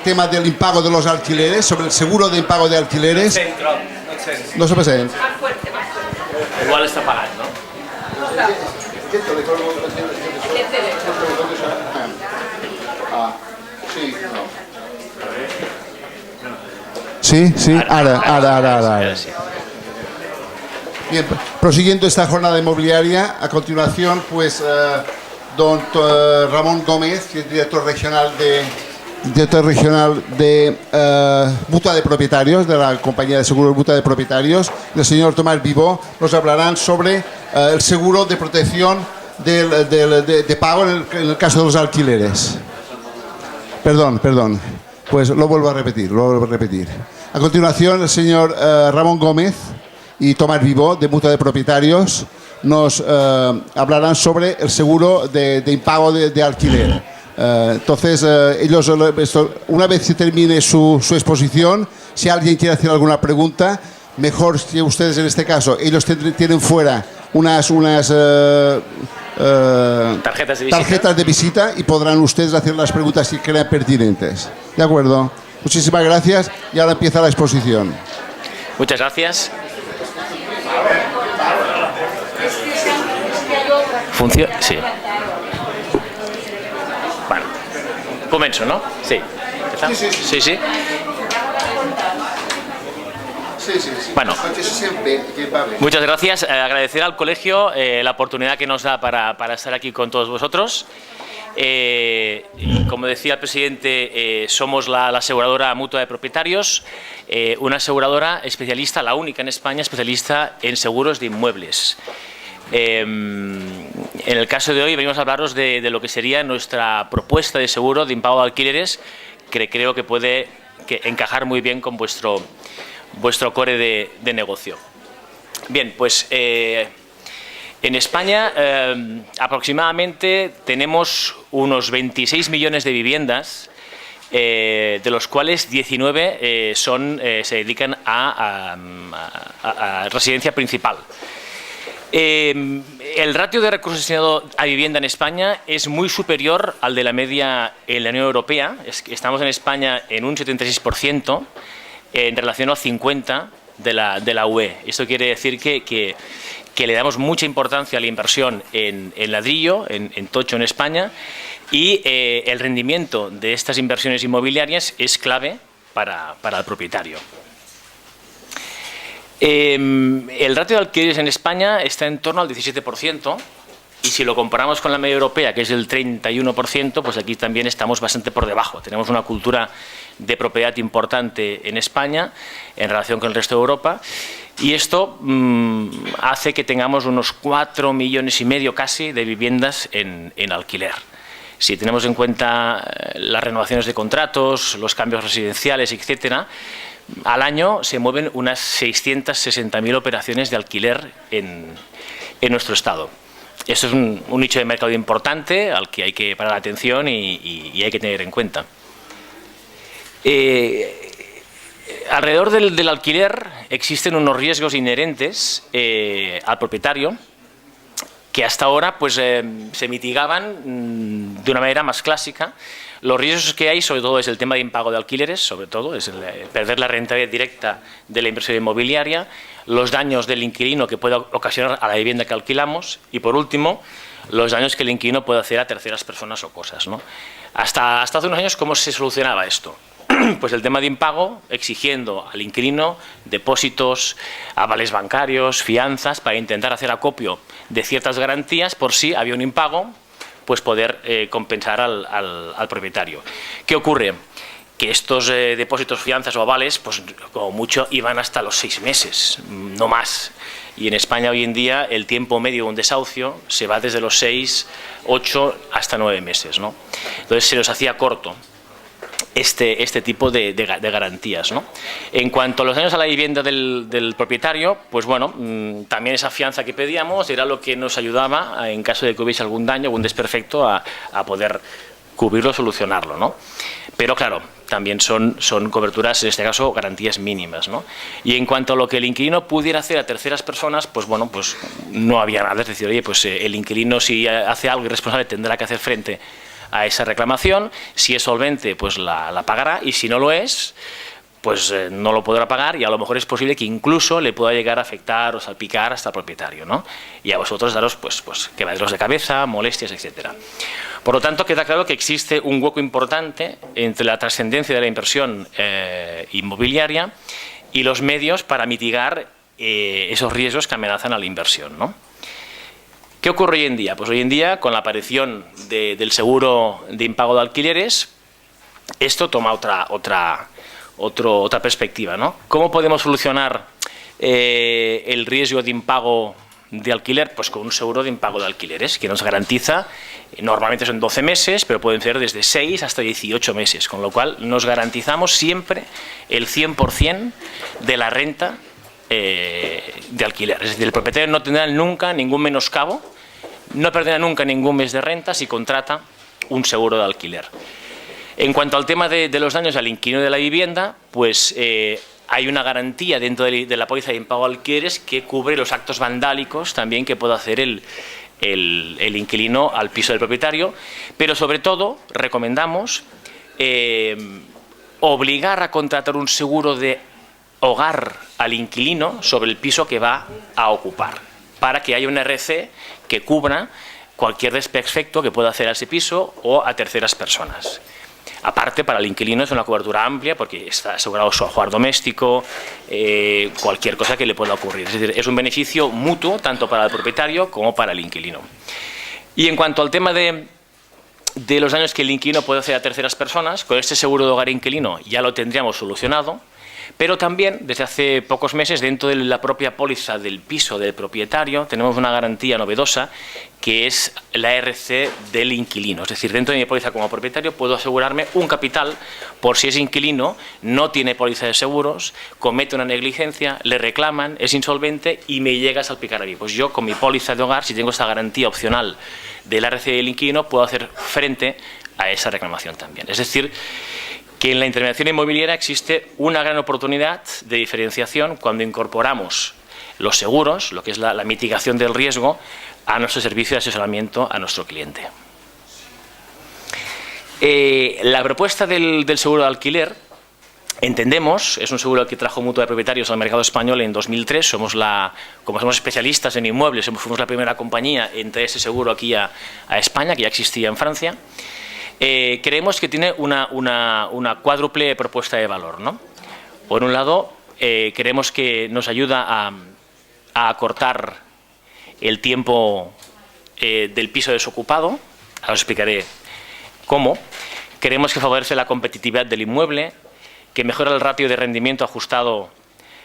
tema del impago de los alquileres, sobre el seguro de impago de alquileres. No se presenta. Igual está pagado, ¿no? Sí, sí, ahora. Bien, prosiguiendo esta jornada inmobiliaria, a continuación, pues, don Ramón Gómez, que es director regional de Mutua de Propietarios, de la compañía de seguros Mutua de Propietarios, y el señor Tomás Vivó, nos hablarán sobre el seguro de protección de pago en el caso de los alquileres. Perdón, pues lo vuelvo a repetir. A continuación, el señor Ramón Gómez y Tomás Vivó, de Mutua de Propietarios, nos hablarán sobre el seguro de impago de alquiler. Entonces, ellos, una vez que termine su exposición, si alguien quiere hacer alguna pregunta, mejor que ustedes en este caso, ellos tienen fuera unas tarjetas de visita y podrán ustedes hacer las preguntas que crean pertinentes. ¿De acuerdo? Muchísimas gracias y ahora empieza la exposición. Muchas gracias. ¿Funciona? Sí. Bueno, comenzo, ¿no? Sí. Sí. Bueno, muchas gracias. Agradecer al colegio la oportunidad que nos da para estar aquí con todos vosotros. Y como decía el presidente, somos la aseguradora Mutua de Propietarios, una aseguradora especialista, la única en España especialista en seguros de inmuebles. En el caso de hoy venimos a hablaros de lo que sería nuestra propuesta de seguro de impago de alquileres, que creo que puede encajar muy bien con vuestro core de negocio. Bien, pues en España aproximadamente tenemos unos 26 millones de viviendas, de los cuales 19 se dedican a residencia principal. El ratio de recursos destinados a vivienda en España es muy superior al de la media en la Unión Europea. Estamos en España en un 76% en relación al 50% de la UE. Esto quiere decir que le damos mucha importancia a la inversión en ladrillo, en tocho en España, y el rendimiento de estas inversiones inmobiliarias es clave para el propietario. El ratio de alquileres en España está en torno al 17%, y si lo comparamos con la media europea, que es del 31%, pues aquí también estamos bastante por debajo. Tenemos una cultura de propiedad importante en España en relación con el resto de Europa, y esto hace que tengamos unos 4,5 millones casi de viviendas en alquiler. Si tenemos en cuenta las renovaciones de contratos, los cambios residenciales, etcétera, al año se mueven unas 660.000 operaciones de alquiler en nuestro estado. Esto es un nicho de mercado importante al que hay que parar atención y hay que tener en cuenta. Alrededor del alquiler existen unos riesgos inherentes al propietario que hasta ahora pues, se mitigaban de una manera más clásica. Los riesgos que hay, sobre todo, es el tema de impago de alquileres, sobre todo, es perder la rentabilidad directa de la inversión inmobiliaria, los daños del inquilino que puede ocasionar a la vivienda que alquilamos y, por último, los daños que el inquilino puede hacer a terceras personas o cosas, ¿no? Hasta hace unos años, ¿cómo se solucionaba esto? Pues el tema de impago, exigiendo al inquilino depósitos, avales bancarios, fianzas, para intentar hacer acopio de ciertas garantías por si había un impago, pues poder compensar al propietario. ¿Qué ocurre? Que estos depósitos, fianzas o avales, pues como mucho iban hasta los 6 meses, no más. Y en España hoy en día el tiempo medio de un desahucio se va desde los 6, 8 hasta 9 meses, ¿no? Entonces se nos hacía corto este tipo de garantías, ¿no? En cuanto a los daños a la vivienda del propietario, pues bueno, también esa fianza que pedíamos era lo que nos ayudaba en caso de que hubiese algún daño, algún desperfecto, a poder cubrirlo, solucionarlo, ¿no? Pero claro, también son coberturas, en este caso, garantías mínimas, ¿no? Y en cuanto a lo que el inquilino pudiera hacer a terceras personas, pues bueno, pues no había nada. Es decir, oye, pues el inquilino, si hace algo irresponsable, tendrá que hacer frente a esa reclamación. Si es solvente, pues la pagará, y si no lo es, pues no lo podrá pagar, y a lo mejor es posible que incluso le pueda llegar a afectar o salpicar hasta el propietario, ¿no? Y a vosotros daros pues quebraderos de cabeza, molestias, etcétera. Por lo tanto, queda claro que existe un hueco importante entre la trascendencia de la inversión inmobiliaria y los medios para mitigar esos riesgos que amenazan a la inversión, ¿no? ¿Qué ocurre hoy en día? Pues hoy en día, con la aparición del seguro de impago de alquileres, esto toma otra perspectiva, ¿no? ¿Cómo podemos solucionar el riesgo de impago de alquiler? Pues con un seguro de impago de alquileres que nos garantiza, normalmente son 12 meses, pero pueden ser desde 6 hasta 18 meses, con lo cual nos garantizamos siempre el 100% de la renta de alquiler. Es decir, el propietario no tendrá nunca ningún menoscabo, no perderá nunca ningún mes de renta si contrata un seguro de alquiler. En cuanto al tema de los daños al inquilino de la vivienda, pues hay una garantía dentro de la póliza de impago de alquileres que cubre los actos vandálicos también que pueda hacer el inquilino al piso del propietario, pero sobre todo recomendamos obligar a contratar un seguro de hogar al inquilino sobre el piso que va a ocupar, para que haya una RC que cubra cualquier desperfecto que pueda hacer a ese piso o a terceras personas. Aparte, para el inquilino es una cobertura amplia porque está asegurado su ajuar doméstico, cualquier cosa que le pueda ocurrir. Es decir, es un beneficio mutuo tanto para el propietario como para el inquilino. Y en cuanto al tema de los daños que el inquilino puede hacer a terceras personas, con este seguro de hogar inquilino ya lo tendríamos solucionado, pero también desde hace pocos meses dentro de la propia póliza del piso del propietario tenemos una garantía novedosa que es la RC del inquilino. Es decir, dentro de mi póliza como propietario puedo asegurarme un capital por si ese inquilino no tiene póliza de seguros, comete una negligencia, le reclaman, es insolvente y me llega a salpicar a mí. Pues yo con mi póliza de hogar, si tengo esta garantía opcional del RC del inquilino, puedo hacer frente a esa reclamación también. Es decir, que en la intervención inmobiliaria existe una gran oportunidad de diferenciación cuando incorporamos los seguros, lo que es la mitigación del riesgo, a nuestro servicio de asesoramiento a nuestro cliente. La propuesta del seguro de alquiler, entendemos, es un seguro que trajo Mutua de Propietarios al mercado español en 2003. Como somos especialistas en inmuebles, fuimos la primera compañía en traer ese seguro aquí a España, que ya existía en Francia. Creemos que tiene una cuádruple propuesta de valor, ¿no? Por un lado, creemos que nos ayuda a acortar el tiempo del piso desocupado. Ahora os explicaré cómo. Creemos que favorece la competitividad del inmueble, que mejora el ratio de rendimiento ajustado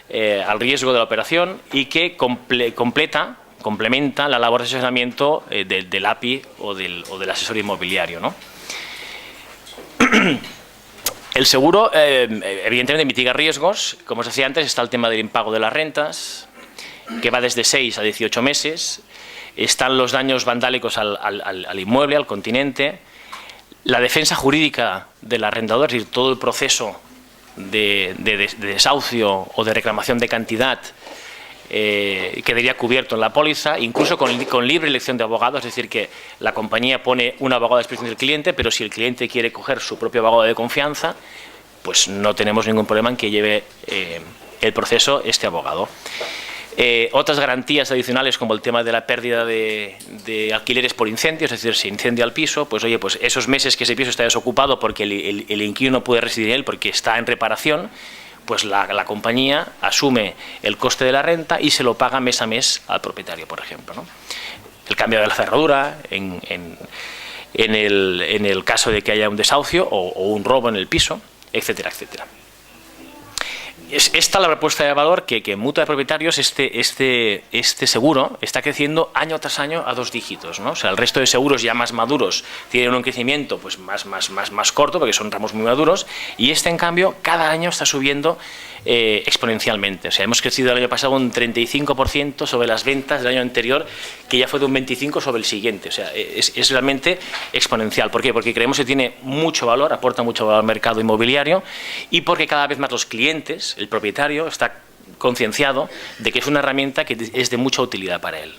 al riesgo de la operación y que complementa la labor de asesoramiento del API o del asesor inmobiliario, ¿no? El seguro, evidentemente, mitiga riesgos. Como os decía antes, está el tema del impago de las rentas, que va desde 6 a 18 meses. Están los daños vandálicos al inmueble, al continente. La defensa jurídica del arrendador, es decir, todo el proceso de desahucio o de reclamación de cantidad quedaría cubierto en la póliza, incluso con libre elección de abogado. Es decir, que la compañía pone un abogado a disposición del cliente, pero si el cliente quiere coger su propio abogado de confianza, pues no tenemos ningún problema en que lleve el proceso este abogado. Otras garantías adicionales, como el tema de la pérdida de alquileres por incendio, es decir, si incendia el piso, pues oye, pues esos meses que ese piso está desocupado porque el inquilino no puede residir en él porque está en reparación, pues la compañía asume el coste de la renta y se lo paga mes a mes al propietario, por ejemplo, ¿no? El cambio de la cerradura en el caso de que haya un desahucio o un robo en el piso, etcétera, etcétera. Esta es la propuesta de valor que en Mutua de Propietarios este seguro está creciendo año tras año a 2 dígitos, ¿no? O sea, el resto de seguros ya más maduros tienen un crecimiento pues más corto porque son ramos muy maduros, y este, en cambio, cada año está subiendo exponencialmente. O sea, hemos crecido el año pasado un 35% sobre las ventas del año anterior, que ya fue de un 25% sobre el siguiente. O sea, es realmente exponencial. ¿Por qué? Porque creemos que tiene mucho valor, aporta mucho valor al mercado inmobiliario, y porque cada vez más los clientes, el propietario, está concienciado de que es una herramienta que es de mucha utilidad para él.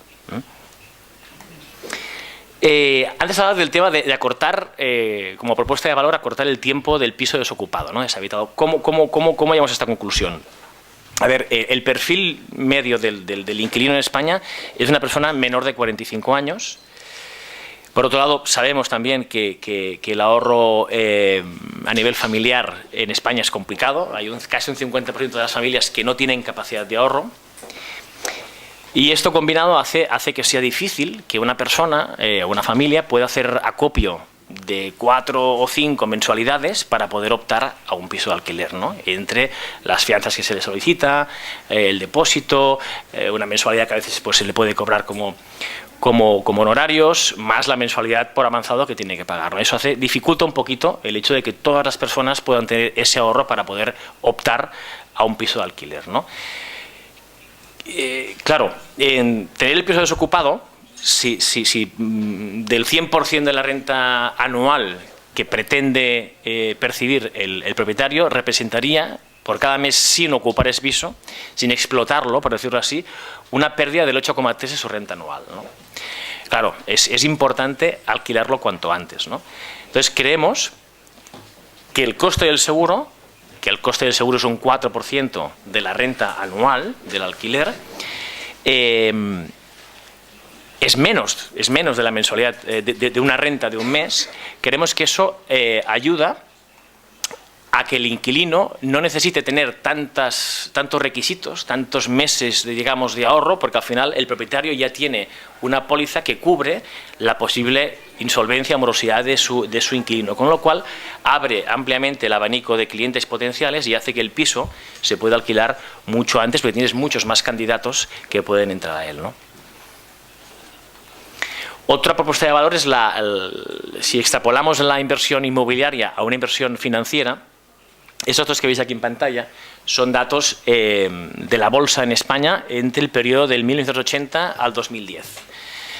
Antes hablaba del tema de acortar, como propuesta de valor, acortar el tiempo del piso desocupado, ¿no? Deshabitado. ¿Cómo llegamos a esta conclusión? A ver, el perfil medio del inquilino en España es una persona menor de 45 años. Por otro lado, sabemos también que el ahorro a nivel familiar en España es complicado. Hay casi un 50% de las familias que no tienen capacidad de ahorro. Y esto combinado hace que sea difícil que una persona o una familia pueda hacer acopio de 4 o 5 mensualidades para poder optar a un piso de alquiler, ¿no? Entre las fianzas que se le solicita, el depósito, una mensualidad que a veces pues, se le puede cobrar como honorarios, más la mensualidad por avanzado que tiene que pagar, ¿no? Eso dificulta un poquito el hecho de que todas las personas puedan tener ese ahorro para poder optar a un piso de alquiler, ¿no? Claro, en tener el piso desocupado, si del 100% de la renta anual que pretende percibir el propietario, representaría, por cada mes sin ocupar ese piso, sin explotarlo, por decirlo así, una pérdida del 8,3 de su renta anual, ¿no? Claro, es importante alquilarlo cuanto antes, ¿no? Entonces creemos que el coste del seguro es un 4% de la renta anual del alquiler, es menos de la mensualidad de una renta de un mes. Creemos que eso ayuda a que el inquilino no necesite tener tantos requisitos, tantos meses digamos, de ahorro, porque al final el propietario ya tiene una póliza que cubre la posible insolvencia o morosidad de su inquilino, con lo cual abre ampliamente el abanico de clientes potenciales y hace que el piso se pueda alquilar mucho antes, porque tienes muchos más candidatos que pueden entrar a él, ¿no? Otra propuesta de valor es si extrapolamos la inversión inmobiliaria a una inversión financiera. Estos datos que veis aquí en pantalla son datos de la bolsa en España entre el periodo del 1980 al 2010.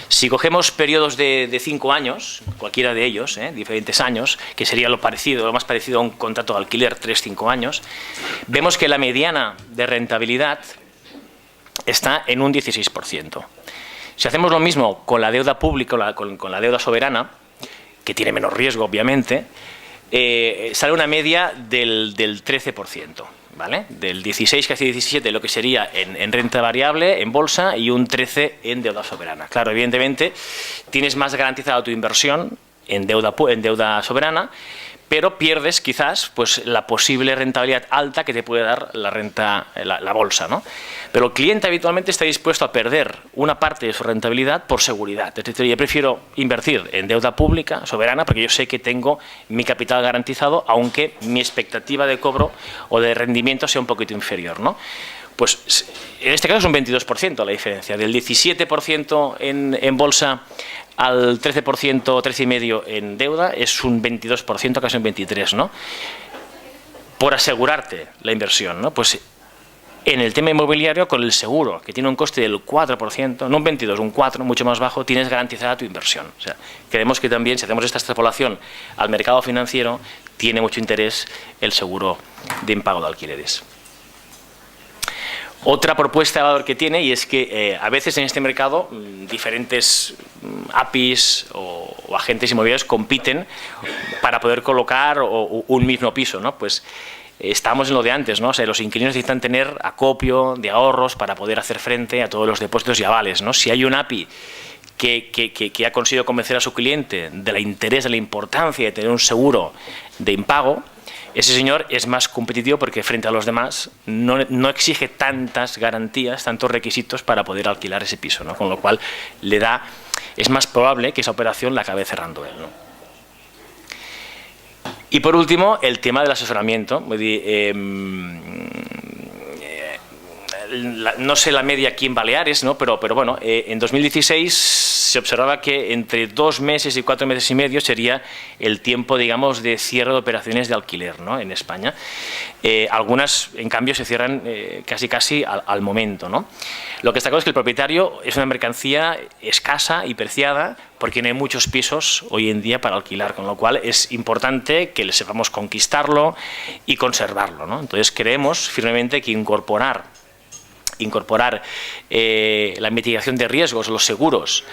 Si cogemos periodos de 5 años, cualquiera de ellos, diferentes años, que sería lo más parecido a un contrato de alquiler, 3-5 años, vemos que la mediana de rentabilidad está en un 16%. Si hacemos lo mismo con la deuda pública, con la deuda soberana, que tiene menos riesgo, obviamente, sale una media del 13%, ¿vale? Del 16, casi 17, lo que sería en renta variable, en bolsa, y un 13 en deuda soberana. Claro, evidentemente, tienes más garantizada tu inversión en deuda soberana, pero pierdes quizás pues, la posible rentabilidad alta que te puede dar la bolsa, ¿no? Pero el cliente habitualmente está dispuesto a perder una parte de su rentabilidad por seguridad. Es decir, yo prefiero invertir en deuda pública, soberana, porque yo sé que tengo mi capital garantizado, aunque mi expectativa de cobro o de rendimiento sea un poquito inferior, ¿no? Pues en este caso es un 22% la diferencia, del 17% en bolsa al 13%, 13,5% en deuda, es un 22%, casi un 23%, ¿no? Por asegurarte la inversión, ¿no? Pues en el tema inmobiliario, con el seguro, que tiene un coste del 4%, no un 22%, un 4%, mucho más bajo, tienes garantizada tu inversión. O sea, creemos que también, si hacemos esta extrapolación al mercado financiero, tiene mucho interés el seguro de impago de alquileres. Otra propuesta de valor que tiene, y es que a veces en este mercado diferentes APIs o agentes inmobiliarios compiten para poder colocar un mismo piso, ¿no? Pues estamos en lo de antes, ¿no? O sea, los inquilinos necesitan tener acopio de ahorros para poder hacer frente a todos los depósitos y avales, ¿no? Si hay un API que ha conseguido convencer a su cliente del interés, de la importancia de tener un seguro de impago, ese señor es más competitivo porque frente a los demás no exige tantas garantías, tantos requisitos para poder alquilar ese piso, ¿no? Con lo cual es más probable que esa operación la acabe cerrando él, ¿no? Y por último, el tema del asesoramiento. No sé la media aquí en Baleares, ¿no? pero bueno, en 2016 se observaba que entre 2 meses y 4 meses y medio sería el tiempo, digamos, de cierre de operaciones de alquiler, ¿no? En España. Algunas, en cambio, se cierran casi al momento, ¿no? Lo que está claro es que el propietario es una mercancía escasa y preciada porque no hay muchos pisos hoy en día para alquilar, con lo cual es importante que sepamos conquistarlo y conservarlo, ¿no? Entonces creemos firmemente que incorporar incorporar la mitigación de riesgos, los seguros,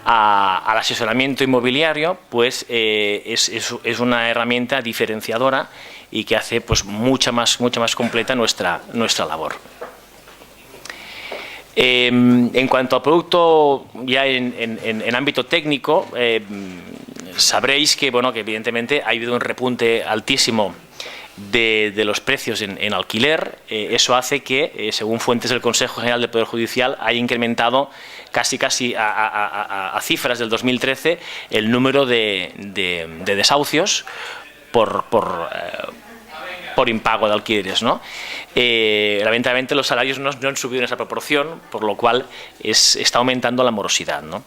al asesoramiento inmobiliario, pues es una herramienta diferenciadora y que hace pues mucha más completa nuestra labor. En cuanto al producto, ya en ámbito técnico, sabréis que, bueno, que evidentemente ha habido un repunte altísimo de los precios en alquiler. Eso hace que, según fuentes del Consejo General del Poder Judicial, haya incrementado casi a cifras del 2013 el número de desahucios por impago de alquileres, ¿no? Lamentablemente los salarios no han subido en esa proporción, por lo cual está aumentando la morosidad, ¿no?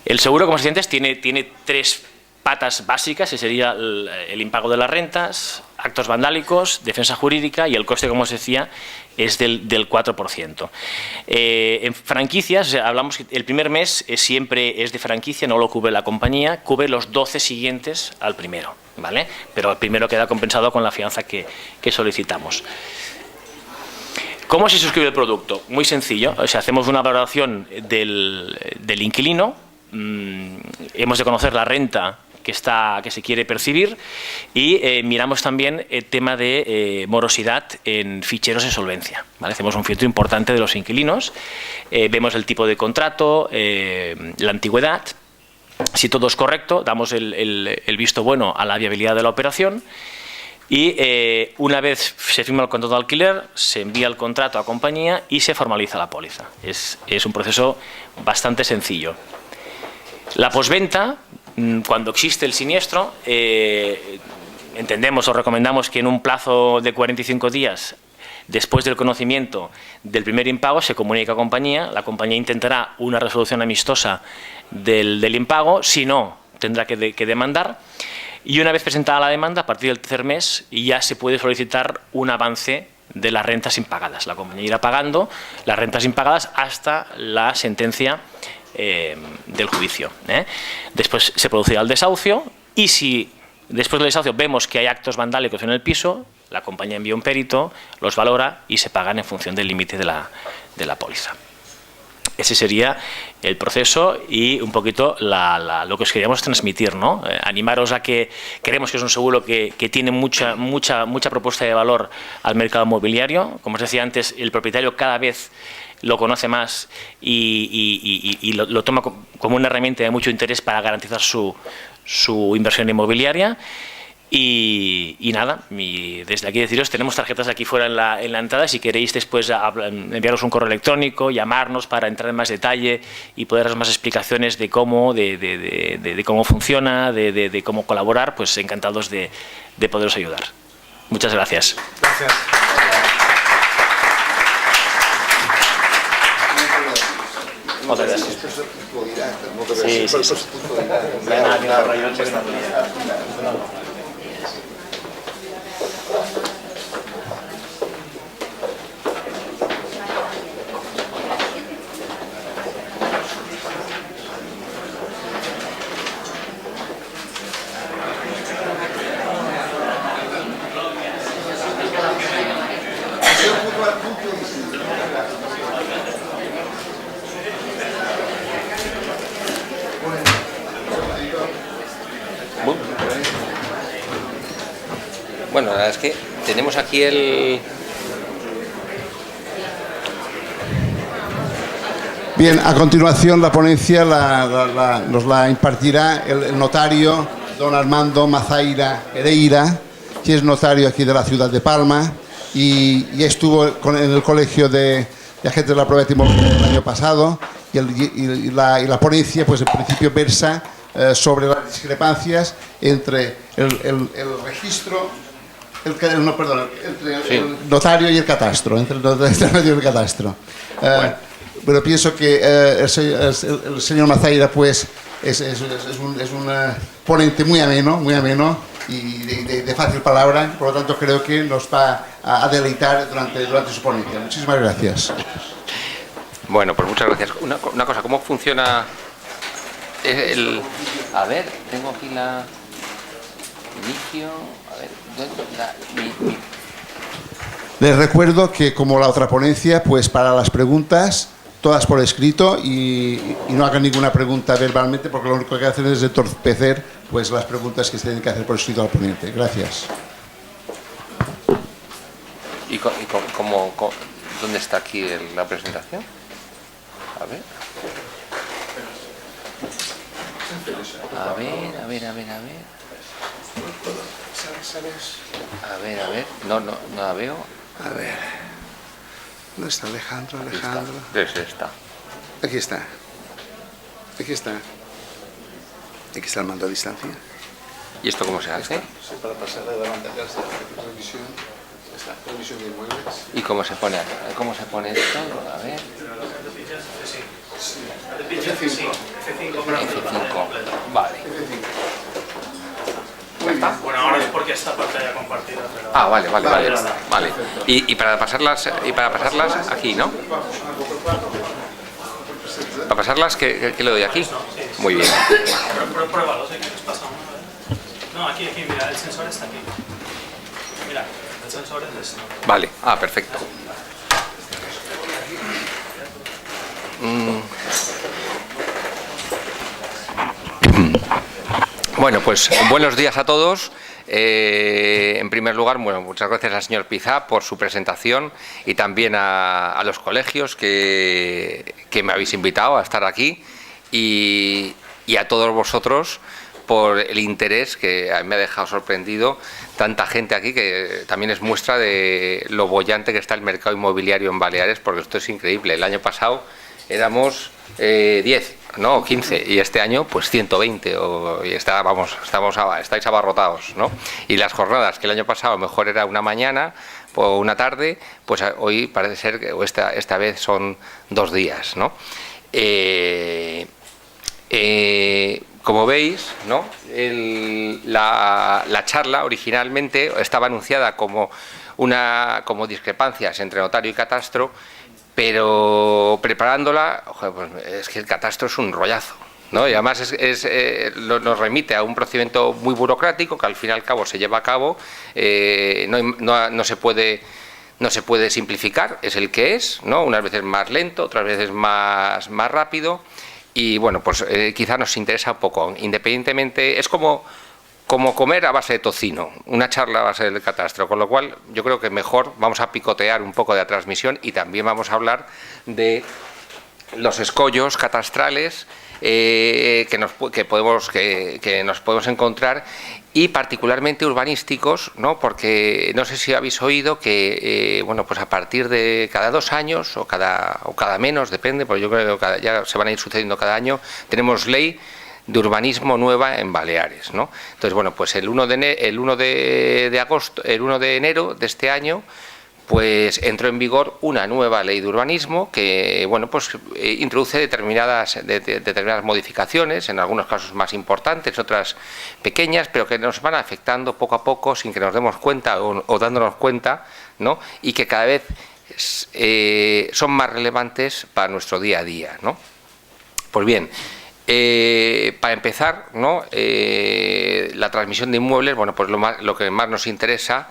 El seguro, como decía antes, tiene tres patas básicas, que sería el impago de las rentas, actos vandálicos, defensa jurídica, y el coste, como os decía, es del 4%. En franquicias, o sea, hablamos que el primer mes siempre es de franquicia, no lo cubre la compañía, cubre los 12 siguientes al primero, ¿vale? Pero el primero queda compensado con la fianza que solicitamos. ¿Cómo se suscribe el producto? Muy sencillo, o sea, hacemos una valoración del inquilino, hemos de conocer la renta que se quiere percibir y miramos también el tema de morosidad en ficheros de solvencia, ¿vale? Hacemos un filtro importante de los inquilinos, vemos el tipo de contrato, la antigüedad. Si todo es correcto, damos el visto bueno a la viabilidad de la operación y una vez se firma el contrato de alquiler, se envía el contrato a compañía y se formaliza la póliza. Es un proceso bastante sencillo. La posventa, cuando existe el siniestro, entendemos o recomendamos que en un plazo de 45 días después del conocimiento del primer impago se comunica a compañía, la compañía intentará una resolución amistosa del impago, si no tendrá que demandar, y una vez presentada la demanda, a partir del tercer mes ya se puede solicitar un avance de las rentas impagadas. La compañía irá pagando las rentas impagadas hasta la sentencia del juicio. Después se producirá el desahucio y si después del desahucio vemos que hay actos vandálicos en el piso, la compañía envía un perito, los valora y se pagan en función del límite de la póliza. Ese sería el proceso y un poquito lo que os queríamos transmitir, ¿no? Animaros a que creemos que es un seguro que tiene mucha propuesta de valor al mercado inmobiliario. Como os decía antes, el propietario cada vez lo conoce más y lo toma como una herramienta de mucho interés para garantizar su inversión inmobiliaria. Y nada, desde aquí deciros, tenemos tarjetas aquí fuera en la entrada, si queréis después enviaros un correo electrónico, llamarnos para entrar en más detalle y poder dar más explicaciones de cómo, de cómo funciona, de cómo colaborar, pues encantados de poderos ayudar. Muchas gracias. Gracias. Moltes gràcies. Sí. Bueno, la verdad es que tenemos aquí el... Bien, a continuación la ponencia nos la impartirá el notario don Armando Mazaira Pereira, que es notario aquí de la ciudad de Palma y estuvo en el Colegio de Agentes de la Propiedad Inmobiliaria el año pasado y la ponencia pues en principio versa sobre las discrepancias entre el registro, entre el notario y el catastro, entre el notario y el catastro. Pero pienso que el señor Mazaira pues es un ponente muy ameno y de fácil palabra, por lo tanto creo que nos va a deleitar durante su ponencia. Muchísimas gracias. Bueno, pues muchas gracias. Una cosa, ¿cómo funciona A ver, tengo aquí la... Inicio... A ver, Les recuerdo que, como la otra ponencia, pues para las preguntas, todas por escrito y no hagan ninguna pregunta verbalmente, porque lo único que hacen es entorpecer pues las preguntas que se tienen que hacer por escrito al ponente. Gracias. ¿Y dónde está aquí la presentación? A ver. A ver. A ver. No la veo. A ver. ¿Dónde está Alejandro? Desde esta. Aquí está. Aquí está el mando a distancia. ¿Y esto cómo se hace? Sí, para pasar de la pantalla a revisión. Está, revisión de inmuebles. ¿Y cómo se pone esto? A ver. F5. F5. Vale. Bueno, ahora es porque está pantalla compartida. Pero... Ah, vale. Y para pasarlas aquí, ¿no? Para pasarlas, ¿qué le doy aquí? Muy bien. Pruébalo, si quieres, pasamos. No, aquí, mira, el sensor está aquí. Mira, el sensor es esto. Vale, perfecto. Bueno, pues buenos días a todos. En primer lugar, bueno, muchas gracias al señor Pizá por su presentación y también a los colegios que me habéis invitado a estar aquí y a todos vosotros por el interés que me ha dejado sorprendido tanta gente aquí, que también es muestra de lo boyante que está el mercado inmobiliario en Baleares, porque esto es increíble. El año pasado éramos 10, no, 15, y este año pues 120, y estáis abarrotados, ¿no? Y las jornadas, que el año pasado mejor era una mañana o una tarde, pues hoy parece ser que esta vez son 2 días, ¿no? Como veis, ¿no? La charla originalmente estaba anunciada como discrepancias entre notario y catastro, pero preparándola, pues es que el catastro es un rollazo, ¿no? Y además nos remite a un procedimiento muy burocrático que al fin y al cabo se lleva a cabo, no se puede simplificar, es el que es, ¿no? Unas veces más lento, otras veces más rápido, y bueno, pues quizá nos interesa un poco, independientemente, es como comer a base de tocino, una charla a base del catastro, con lo cual yo creo que mejor vamos a picotear un poco de la transmisión y también vamos a hablar de los escollos catastrales que nos podemos encontrar, y particularmente urbanísticos, ¿no? Porque no sé si habéis oído que bueno, pues a partir de cada 2 años o cada menos, depende, porque yo creo que ya se van a ir sucediendo cada año, tenemos ley de urbanismo nueva en Baleares, ¿no? Entonces, bueno, pues el 1 de enero de este año, pues entró en vigor una nueva ley de urbanismo que, bueno, pues introduce determinadas modificaciones, en algunos casos más importantes, otras pequeñas, pero que nos van afectando poco a poco sin que nos demos cuenta o dándonos cuenta, ¿no? Y que cada vez son más relevantes para nuestro día a día, ¿no? Pues bien, para empezar, ¿no? La transmisión de inmuebles, bueno, pues lo que más nos interesa,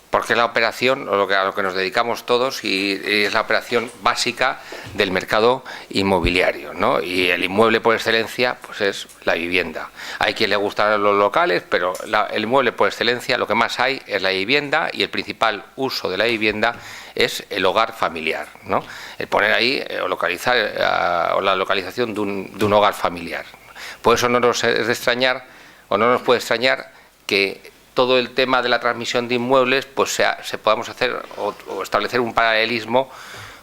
porque es la operación a lo que nos dedicamos todos, y es la operación básica del mercado inmobiliario, ¿no? Y el inmueble por excelencia pues es la vivienda. Hay quien le gustan los locales, pero el inmueble por excelencia, lo que más hay es la vivienda, y el principal uso de la vivienda es el hogar familiar, ¿no? El poner ahí o localizar o la localización de un hogar familiar. Por eso no nos puede extrañar que todo el tema de la transmisión de inmuebles pues se podamos hacer o establecer un paralelismo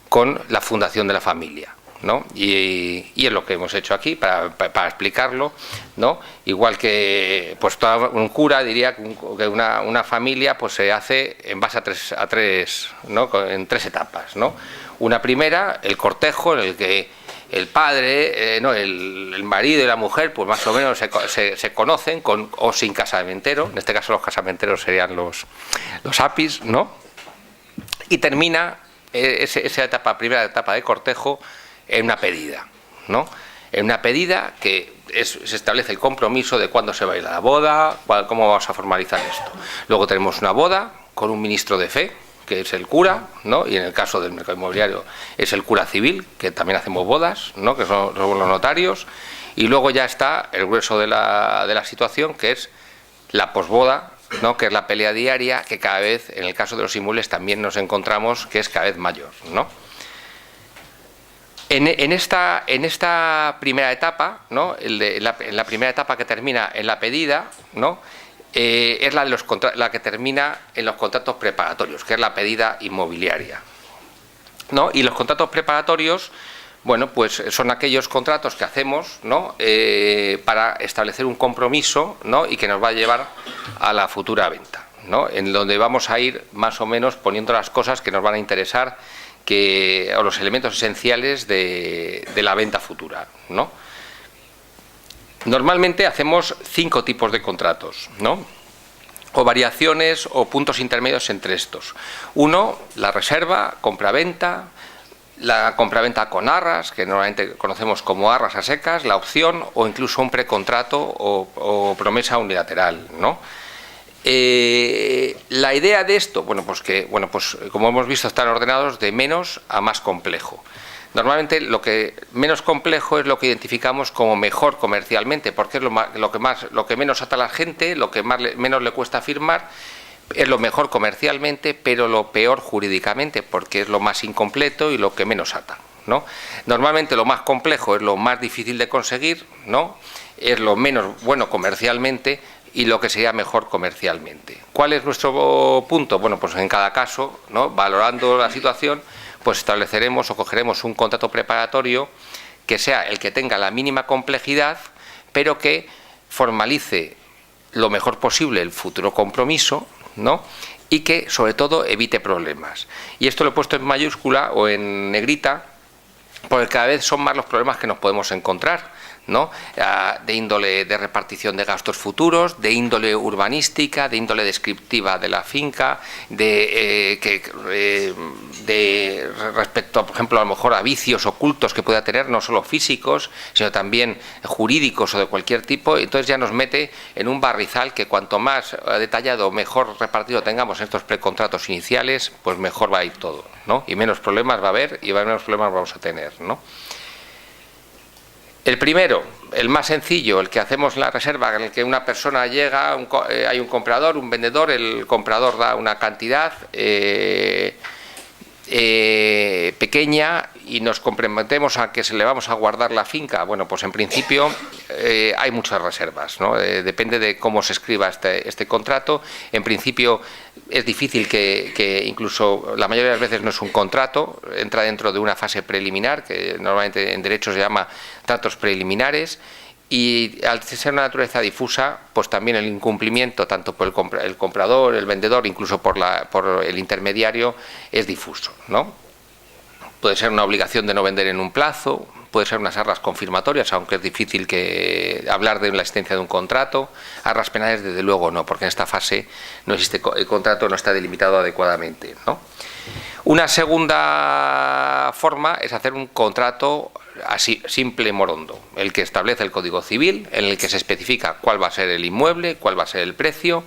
con la fundación de la familia, ¿no? Y es lo que hemos hecho aquí para explicarlo, ¿no? Igual que pues un cura diría que una familia pues se hace en base a tres, ¿no? En 3 etapas, ¿no? Una primera, el cortejo, en el que el padre, el marido y la mujer, pues más o menos se conocen con o sin casamentero. En este caso los casamenteros serían los APIs, ¿no? Y termina esa primera etapa de cortejo en una pedida, ¿no? En una pedida que se establece el compromiso de cuándo se va a ir a la boda, cómo vamos a formalizar esto. Luego tenemos una boda con un ministro de fe, que es el cura, ¿no? Y en el caso del mercado inmobiliario es el cura civil, que también hacemos bodas, ¿no? Que son los notarios. Y luego ya está el grueso de la situación, que es la posboda, ¿no? Que es la pelea diaria, que cada vez, en el caso de los inmuebles, también nos encontramos que es cada vez mayor, ¿no? En esta primera etapa, ¿no? En la primera etapa que termina en la pedida, ¿no? Es la que termina en los contratos preparatorios, que es la pedida inmobiliaria, ¿no? Y los contratos preparatorios, bueno, pues son aquellos contratos que hacemos, ¿no? Para establecer un compromiso, ¿no? Y que nos va a llevar a la futura venta, ¿no? En donde vamos a ir más o menos poniendo las cosas que nos van a interesar, o los elementos esenciales de la venta futura, ¿no? Normalmente hacemos 5 tipos de contratos, ¿no? O variaciones o puntos intermedios entre estos. Uno, la reserva, compraventa, la compraventa con arras, que normalmente conocemos como arras a secas, la opción o incluso un precontrato o promesa unilateral, ¿no? La idea de esto, bueno, pues como hemos visto, están ordenados de menos a más complejo. Normalmente lo que menos complejo es lo que identificamos como mejor comercialmente, porque es lo que menos ata a la gente, lo que menos le cuesta firmar. Es lo mejor comercialmente, pero lo peor jurídicamente, porque es lo más incompleto y lo que menos ata, ¿no? Normalmente lo más complejo es lo más difícil de conseguir, ¿no? Es lo menos bueno comercialmente y lo que sería mejor comercialmente. ¿Cuál es nuestro punto? Bueno, pues en cada caso, ¿no? Valorando la situación, pues estableceremos o cogeremos un contrato preparatorio que sea el que tenga la mínima complejidad, pero que formalice lo mejor posible el futuro compromiso, ¿no? Y que sobre todo evite problemas. Y esto lo he puesto en mayúscula o en negrita porque cada vez son más los problemas que nos podemos encontrar, ¿no? De índole de repartición de gastos futuros, de índole urbanística, de índole descriptiva de la finca, respecto, por ejemplo, a lo mejor a vicios ocultos que pueda tener, no solo físicos, sino también jurídicos o de cualquier tipo. Entonces ya nos mete en un barrizal que cuanto más detallado, mejor repartido tengamos en estos precontratos iniciales, pues mejor va a ir todo, ¿no? Y menos problemas va a haber y menos problemas vamos a tener, ¿no? El primero, el más sencillo, el que hacemos la reserva, en el que una persona llega, hay un comprador, un vendedor, el comprador da una cantidad pequeña y nos comprometemos a que se le vamos a guardar la finca. Bueno, pues en principio hay muchas reservas, ¿no? Depende de cómo se escriba este contrato. En principio es difícil que incluso la mayoría de las veces no es un contrato, entra dentro de una fase preliminar, que normalmente en derecho se llama tratos preliminares. Y al ser una naturaleza difusa, pues también el incumplimiento, tanto por el comprador, el vendedor, incluso por el intermediario, es difuso, ¿no? Puede ser una obligación de no vender en un plazo, puede ser unas arras confirmatorias, aunque es difícil hablar de la existencia de un contrato. Arras penales, desde luego, no, porque en esta fase no existe, el contrato no está delimitado adecuadamente, ¿no? Una segunda forma es hacer un contrato así, simple, morondo, el que establece el Código Civil, en el que se especifica cuál va a ser el inmueble, cuál va a ser el precio.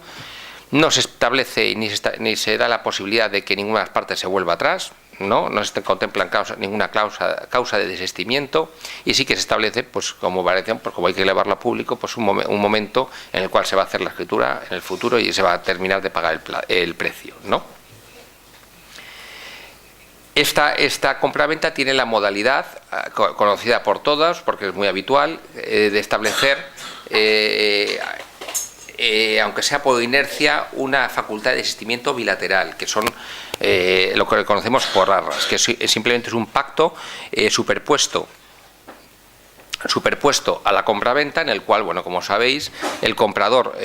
No se establece ni se da la posibilidad de que ninguna de las partes se vuelva atrás, no se contempla ninguna causa de desistimiento, y sí que se establece, pues como variación, pues como hay que elevarlo a público, pues un momento en el cual se va a hacer la escritura en el futuro y se va a terminar de pagar el precio, ¿no? Esta compraventa tiene la modalidad conocida por todas, porque es muy habitual, de establecer, aunque sea por inercia, una facultad de desistimiento bilateral, que son lo que conocemos por arras, que simplemente es un pacto superpuesto a la compraventa, en el cual, bueno, como sabéis, el comprador,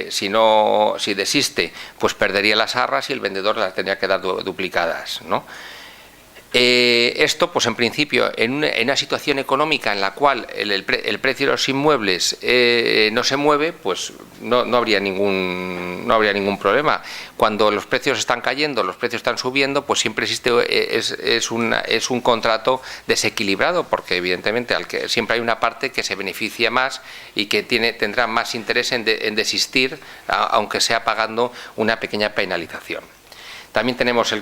si desiste, pues perdería las arras y el vendedor las tendría que dar duplicadas, ¿no? Esto, pues en principio, en una situación económica en la cual el precio de los inmuebles no se mueve, pues no habría ningún problema. Cuando los precios están cayendo, los precios están subiendo, pues siempre existe es un contrato desequilibrado, porque evidentemente siempre hay una parte que se beneficia más y que tendrá más interés en desistir, aunque sea pagando una pequeña penalización. También tenemos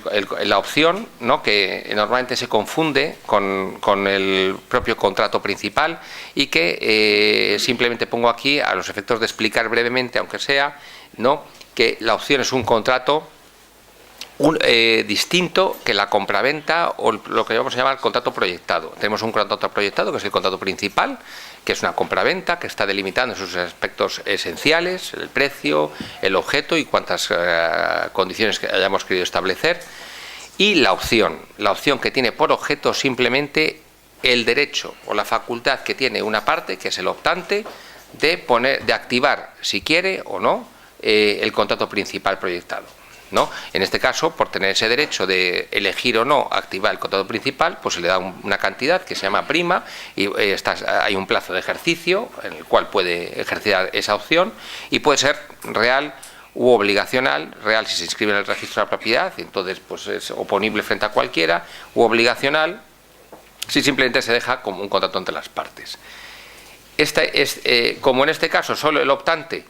la opción, ¿no?, que normalmente se confunde con el propio contrato principal y que simplemente pongo aquí a los efectos de explicar brevemente, aunque sea, ¿no?, que la opción es un contrato distinto que la compraventa o lo que vamos a llamar contrato proyectado. Tenemos un contrato proyectado, que es el contrato principal, que es una compraventa que está delimitando sus aspectos esenciales, el precio, el objeto y cuántas condiciones que hayamos querido establecer. Y la opción que tiene por objeto simplemente el derecho o la facultad que tiene una parte, que es el optante, de activar, si quiere o no, el contrato principal proyectado, ¿no? En este caso, por tener ese derecho de elegir o no activar el contrato principal, pues se le da una cantidad que se llama prima y hay un plazo de ejercicio en el cual puede ejercer esa opción y puede ser real u obligacional. Real si se inscribe en el registro de la propiedad, entonces pues es oponible frente a cualquiera, u obligacional si simplemente se deja como un contrato entre las partes. Como en este caso solo el optante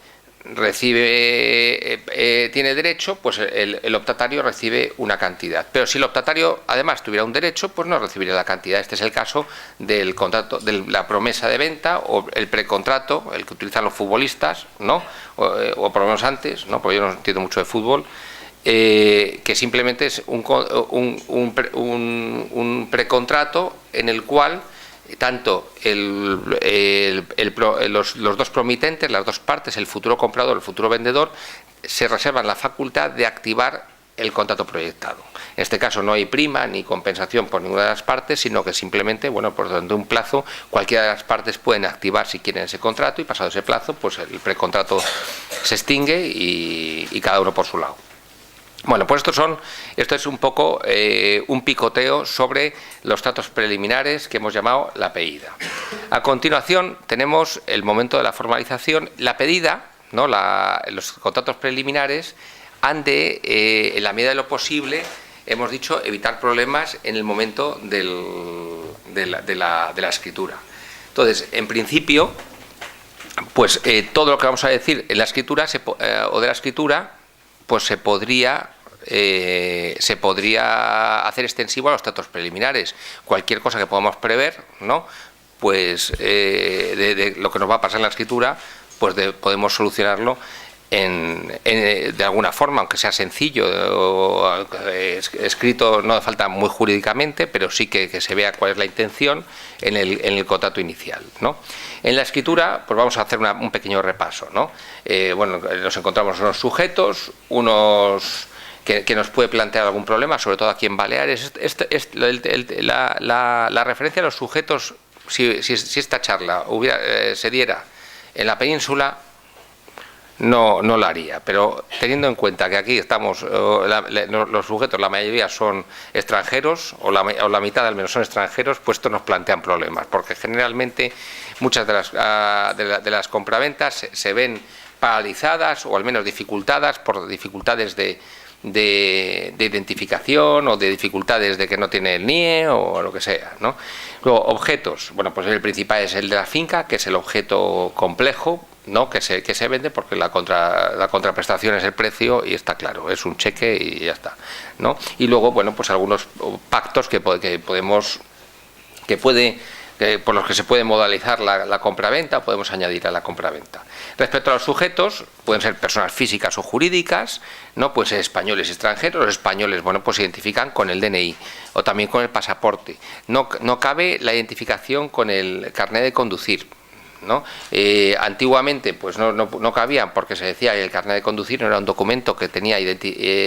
tiene derecho, pues el optatario recibe una cantidad. Pero si el optatario además tuviera un derecho, pues no recibiría la cantidad. Este es el caso del contrato, de la promesa de venta o el precontrato, el que utilizan los futbolistas, ¿no? O por lo menos antes, ¿no?, porque yo no entiendo mucho de fútbol. Que simplemente es un precontrato en el cual tanto los dos promitentes, las dos partes, el futuro comprador, el futuro vendedor, se reservan la facultad de activar el contrato proyectado. En este caso no hay prima ni compensación por ninguna de las partes, sino que simplemente, bueno, por durante un plazo, cualquiera de las partes pueden activar si quieren ese contrato y pasado ese plazo, pues el precontrato se extingue y cada uno por su lado. Bueno, pues esto es un poco un picoteo sobre los tratos preliminares que hemos llamado la pedida. A continuación tenemos el momento de la formalización. La pedida, ¿no?, los contratos preliminares han de, en la medida de lo posible, hemos dicho, evitar problemas en el momento de la escritura. Entonces, en principio, pues todo lo que vamos a decir en la escritura o de la escritura, pues se podría hacer extensivo a los tratos preliminares. Cualquier cosa que podamos prever, ¿no?, pues de lo que nos va a pasar en la escritura, pues podemos solucionarlo de alguna forma, aunque sea sencillo o escrito, no hace falta muy jurídicamente, pero sí que se vea cuál es la intención en el contrato inicial, ¿no? En la escritura, pues vamos a hacer un pequeño repaso, ¿no? Bueno, nos encontramos unos sujetos, que nos puede plantear algún problema, sobre todo aquí en Baleares. La referencia a los sujetos, si esta charla se diera en la península, no la haría, pero teniendo en cuenta que aquí estamos, los sujetos, la mayoría son extranjeros, o la mitad al menos son extranjeros, pues esto nos plantean problemas, porque generalmente muchas de las compraventas se ven paralizadas o al menos dificultadas por dificultades de identificación o de dificultades de que no tiene el NIE o lo que sea, ¿no? Luego, objetos. Bueno, pues el principal es el de la finca, que es el objeto complejo, ¿no?, que se vende, porque la contraprestación es el precio y está claro, es un cheque y ya está, ¿no? Y luego, bueno, pues algunos pactos por los que se puede modalizar la compraventa, podemos añadir a la compraventa. Respecto a los sujetos, pueden ser personas físicas o jurídicas, ¿no?, pueden ser españoles y extranjeros. Los españoles, bueno, pues se identifican con el DNI o también con el pasaporte. No cabe la identificación con el carnet de conducir, ¿no? Antiguamente pues no cabían, porque se decía que el carnet de conducir no era un documento que tenía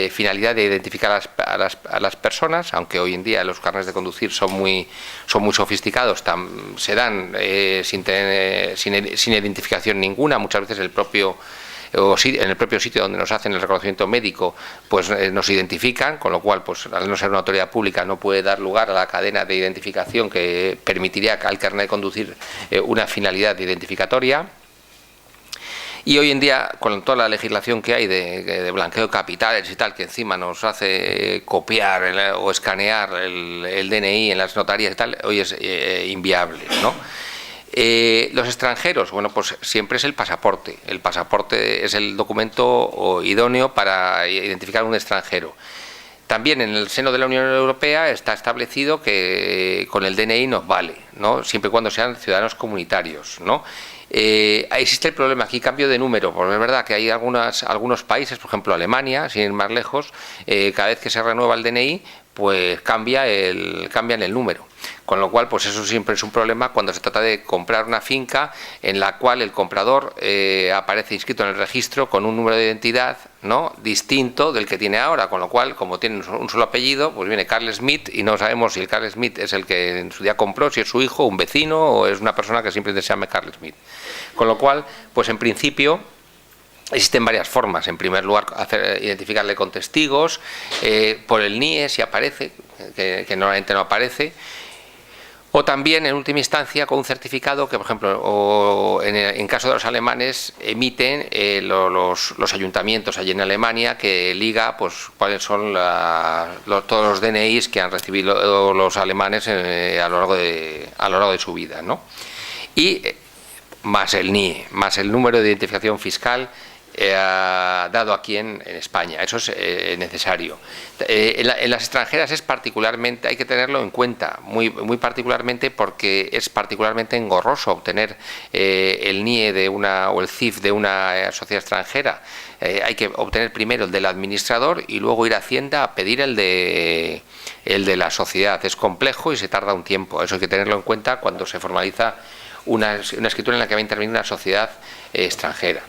finalidad de identificar a las personas, aunque hoy en día los carnets de conducir son muy sofisticados, se dan sin identificación ninguna. Muchas veces en el propio sitio donde nos hacen el reconocimiento médico, pues nos identifican, con lo cual, pues al no ser una autoridad pública, no puede dar lugar a la cadena de identificación que permitiría al carnet de conducir una finalidad identificatoria. Y hoy en día, con toda la legislación que hay de blanqueo de capitales y tal, que encima nos hace copiar o escanear el DNI en las notarías y tal, hoy es inviable, ¿no? Los extranjeros, bueno, pues siempre es el pasaporte. El pasaporte es el documento idóneo para identificar a un extranjero. También en el seno de la Unión Europea está establecido que con el DNI nos vale, ¿no? Siempre y cuando sean ciudadanos comunitarios, ¿no? Existe el problema aquí, cambio de número, porque es verdad que hay algunos países, por ejemplo Alemania, sin ir más lejos, cada vez que se renueva el DNI, pues cambian el número. Con lo cual, pues eso siempre es un problema cuando se trata de comprar una finca en la cual el comprador aparece inscrito en el registro con un número de identidad, ¿no?, distinto del que tiene ahora, con lo cual, como tiene un solo apellido, pues viene Carl Smith y no sabemos si el Carl Smith es el que en su día compró, si es su hijo, un vecino o es una persona que simplemente se llame Carl Smith. Con lo cual, pues en principio existen varias formas. En primer lugar, identificarle con testigos, por el NIE si aparece, que normalmente no aparece, o también en última instancia con un certificado que, por ejemplo, en caso de los alemanes emiten los ayuntamientos allí en Alemania, que liga pues cuáles son todos los DNIs que han recibido los alemanes a lo largo de su vida, ¿no? Y más el NIE, más el número de identificación fiscal dado aquí en España. Eso es necesario. En las extranjeras es particularmente, hay que tenerlo en cuenta, muy particularmente, porque es particularmente engorroso obtener el NIE o el CIF de una sociedad extranjera. Hay que obtener primero el del administrador y luego ir a Hacienda a pedir el de la sociedad. Es complejo y se tarda un tiempo. Eso hay que tenerlo en cuenta cuando se formaliza una escritura en la que va a intervenir una sociedad extranjera.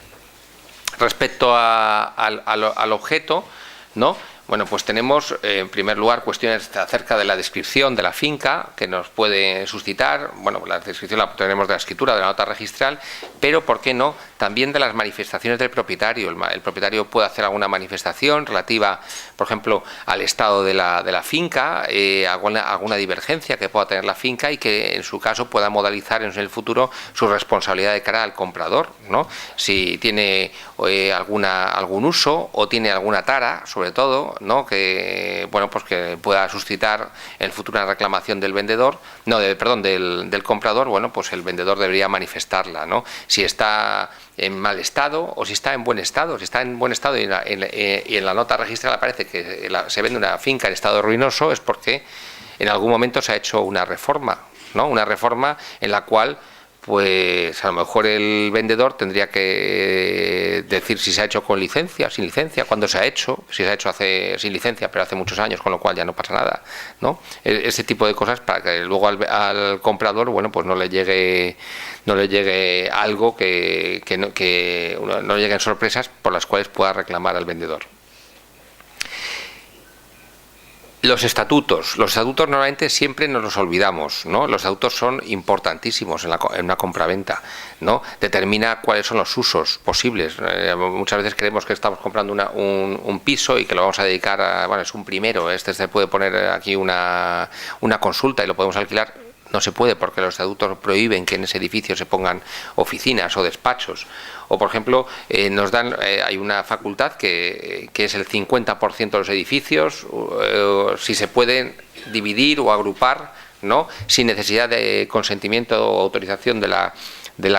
Respecto al objeto, ¿no? Bueno, pues tenemos en primer lugar cuestiones acerca de la descripción de la finca que nos puede suscitar. Bueno, la descripción la tenemos de la escritura, de la nota registral, pero ¿por qué no? También de las manifestaciones del propietario. El propietario puede hacer alguna manifestación relativa, por ejemplo, al estado de la finca, alguna divergencia que pueda tener la finca y que en su caso pueda modalizar en el futuro su responsabilidad de cara al comprador, ¿no? Si tiene algún uso o tiene alguna tara, sobre todo, ¿no?, que bueno, pues que pueda suscitar en el futuro una reclamación del vendedor, del comprador. Bueno, pues el vendedor debería manifestarla, ¿no? Si está en mal estado o si está en buen estado. Si está en buen estado y en la nota registral aparece que se vende una finca en estado ruinoso, es porque en algún momento se ha hecho una reforma, ¿no? Una reforma en la cual pues a lo mejor el vendedor tendría que decir si se ha hecho con licencia, sin licencia, cuándo se ha hecho, si se ha hecho sin licencia, pero hace muchos años, con lo cual ya no pasa nada, ¿no? Ese tipo de cosas para que luego al comprador, bueno, pues no le llegue algo que no le lleguen sorpresas por las cuales pueda reclamar al vendedor. Los estatutos normalmente siempre nos los olvidamos, ¿no? Los estatutos son importantísimos en una compraventa, ¿no? Determina cuáles son los usos posibles. Muchas veces creemos que estamos comprando un piso y que lo vamos a dedicar a, bueno, es un primero, se puede poner aquí una consulta y lo podemos alquilar. No se puede, porque los estatutos prohíben que en ese edificio se pongan oficinas o despachos. O, por ejemplo, hay una facultad que es el 50% de los edificios, si se pueden dividir o agrupar, ¿no?, sin necesidad de consentimiento o autorización de la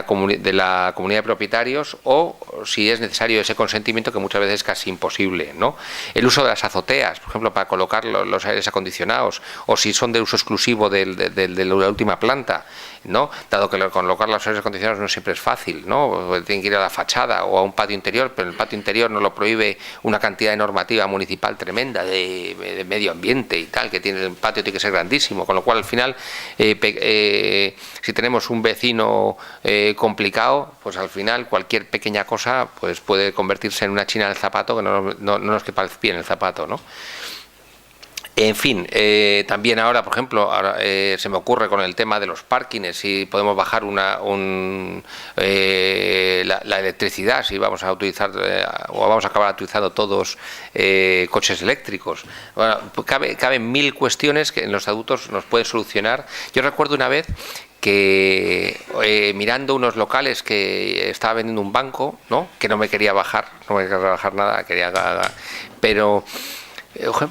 comunidad de propietarios, o si es necesario ese consentimiento, que muchas veces es casi imposible, ¿no? El uso de las azoteas, por ejemplo, para colocar los aires acondicionados, o si son de uso exclusivo de la última planta, ¿no? Dado que colocar los aires acondicionados no siempre es fácil, ¿no? Tienen que ir a la fachada o a un patio interior, pero el patio interior no lo prohíbe una cantidad de normativa municipal tremenda de medio ambiente y tal, que el patio tiene que ser grandísimo, con lo cual al final si tenemos un vecino complicado, pues al final cualquier pequeña cosa pues puede convertirse en una china en el zapato, que no nos quepa el pie en el zapato, ¿no? En fin, también ahora, por ejemplo, se me ocurre con el tema de los parkings, si podemos bajar la electricidad, si vamos a utilizar o vamos a acabar utilizando todos coches eléctricos. Bueno, caben mil cuestiones que en los estatutos nos pueden solucionar. Yo recuerdo una vez que mirando unos locales que estaba vendiendo un banco, ¿no?, que no me quería bajar nada, pero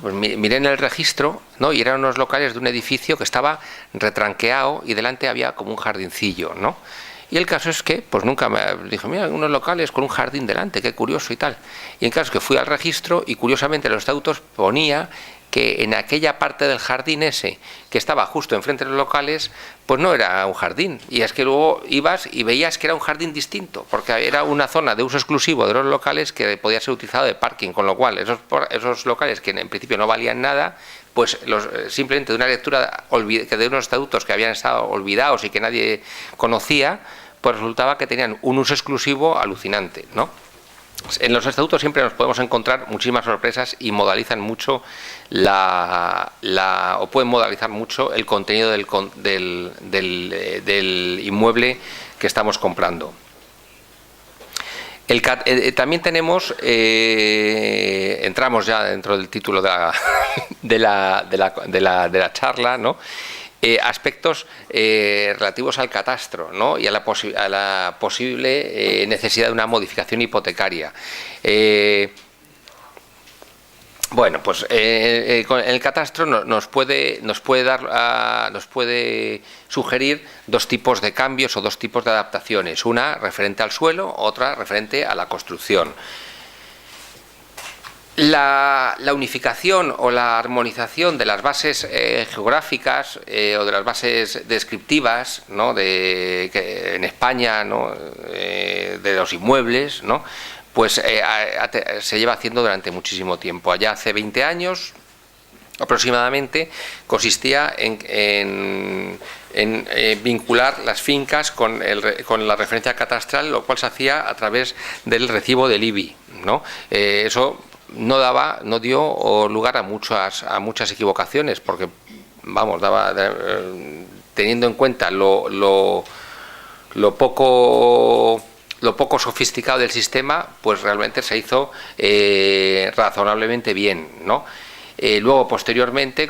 pues miré en el registro, ¿no?, y eran unos locales de un edificio que estaba retranqueado y delante había como un jardincillo, ¿no? Y el caso es que, pues nunca me dije, mira, unos locales con un jardín delante, qué curioso y tal. Y el caso es que fui al registro y curiosamente en los estatutos ponía que en aquella parte del jardín ese, que estaba justo enfrente de los locales, pues no era un jardín. Y es que luego ibas y veías que era un jardín distinto, porque era una zona de uso exclusivo de los locales que podía ser utilizado de parking, con lo cual esos locales que en principio no valían nada, pues simplemente de una lectura de unos estatutos que habían estado olvidados y que nadie conocía, pues resultaba que tenían un uso exclusivo alucinante, ¿no? En los estatutos siempre nos podemos encontrar muchísimas sorpresas y modalizan mucho o pueden modalizar mucho el contenido del inmueble que estamos comprando. También tenemos, entramos ya dentro del título de la charla, ¿no? Aspectos relativos al catastro, ¿no? Y a la posible necesidad de una modificación hipotecaria. Bueno, pues el catastro nos puede sugerir dos tipos de cambios o dos tipos de adaptaciones, una referente al suelo, otra referente a la construcción. La unificación o la armonización de las bases geográficas o de las bases descriptivas, ¿no? En España, ¿no? De los inmuebles, ¿no? Pues se lleva haciendo durante muchísimo tiempo. Allá hace 20 años aproximadamente consistía en vincular las fincas con la referencia catastral, lo cual se hacía a través del recibo del IBI, ¿no? Eso no dio lugar a muchas equivocaciones, porque vamos, teniendo en cuenta lo poco sofisticado del sistema, pues realmente se hizo razonablemente bien, ¿no? Luego, posteriormente,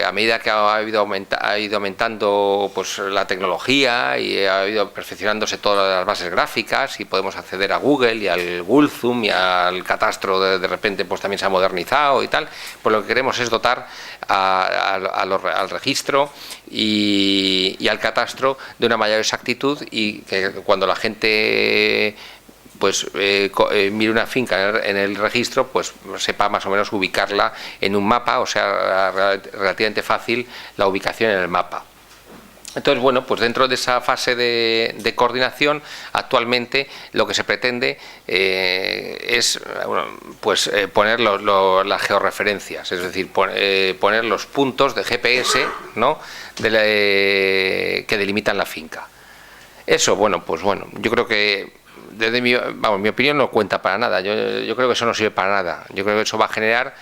a medida que ha ido aumentando pues, la tecnología y ha ido perfeccionándose todas las bases gráficas y podemos acceder a Google y al Google Zoom y al catastro, de repente pues también se ha modernizado y tal, pues lo que queremos es dotar al registro y al catastro de una mayor exactitud, y que cuando la gente pues mire una finca en el registro, pues sepa más o menos ubicarla en un mapa, o sea, relativamente fácil la ubicación en el mapa. Entonces, bueno, pues dentro de esa fase de coordinación, actualmente lo que se pretende es pues poner las georreferencias, es decir, poner los puntos de GPS, ¿no? Que delimitan la finca. Eso, yo creo que desde mi opinión no cuenta para nada. Yo creo que eso no sirve para nada. Yo creo que eso va a generar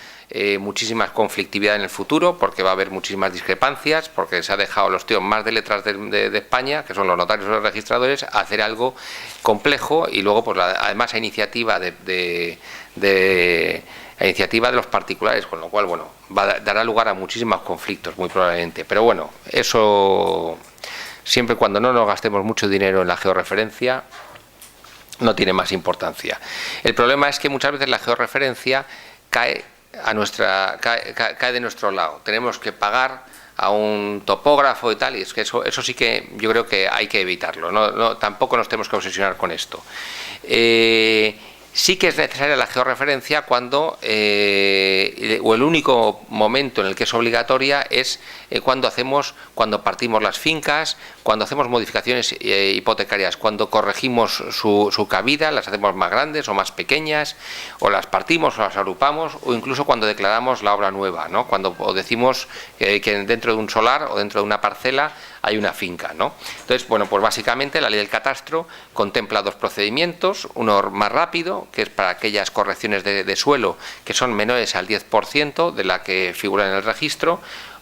muchísima conflictividad en el futuro, porque va a haber muchísimas discrepancias, porque se ha dejado a los tíos más de letras de España, que son los notarios y los registradores, a hacer algo complejo, y luego pues además a iniciativa de los particulares, con lo cual dará lugar a muchísimos conflictos muy probablemente. Pero bueno, eso siempre cuando no nos gastemos mucho dinero en la georreferencia no tiene más importancia. El problema es que muchas veces la georreferencia cae de nuestro lado. Tenemos que pagar a un topógrafo y tal, y es que eso sí que yo creo que hay que evitarlo. Tampoco nos tenemos que obsesionar con esto. Sí que es necesaria la georreferencia cuando, o el único momento en el que es obligatoria es cuando partimos las fincas, cuando hacemos modificaciones hipotecarias, cuando corregimos su cabida, las hacemos más grandes o más pequeñas, o las partimos o las agrupamos, o incluso cuando declaramos la obra nueva, ¿no? Cuando decimos que dentro de un solar o dentro de una parcela hay una finca, ¿no? Entonces, pues básicamente la ley del catastro contempla dos procedimientos: uno más rápido, que es para aquellas correcciones de suelo que son menores al 10% de la que figura en el registro,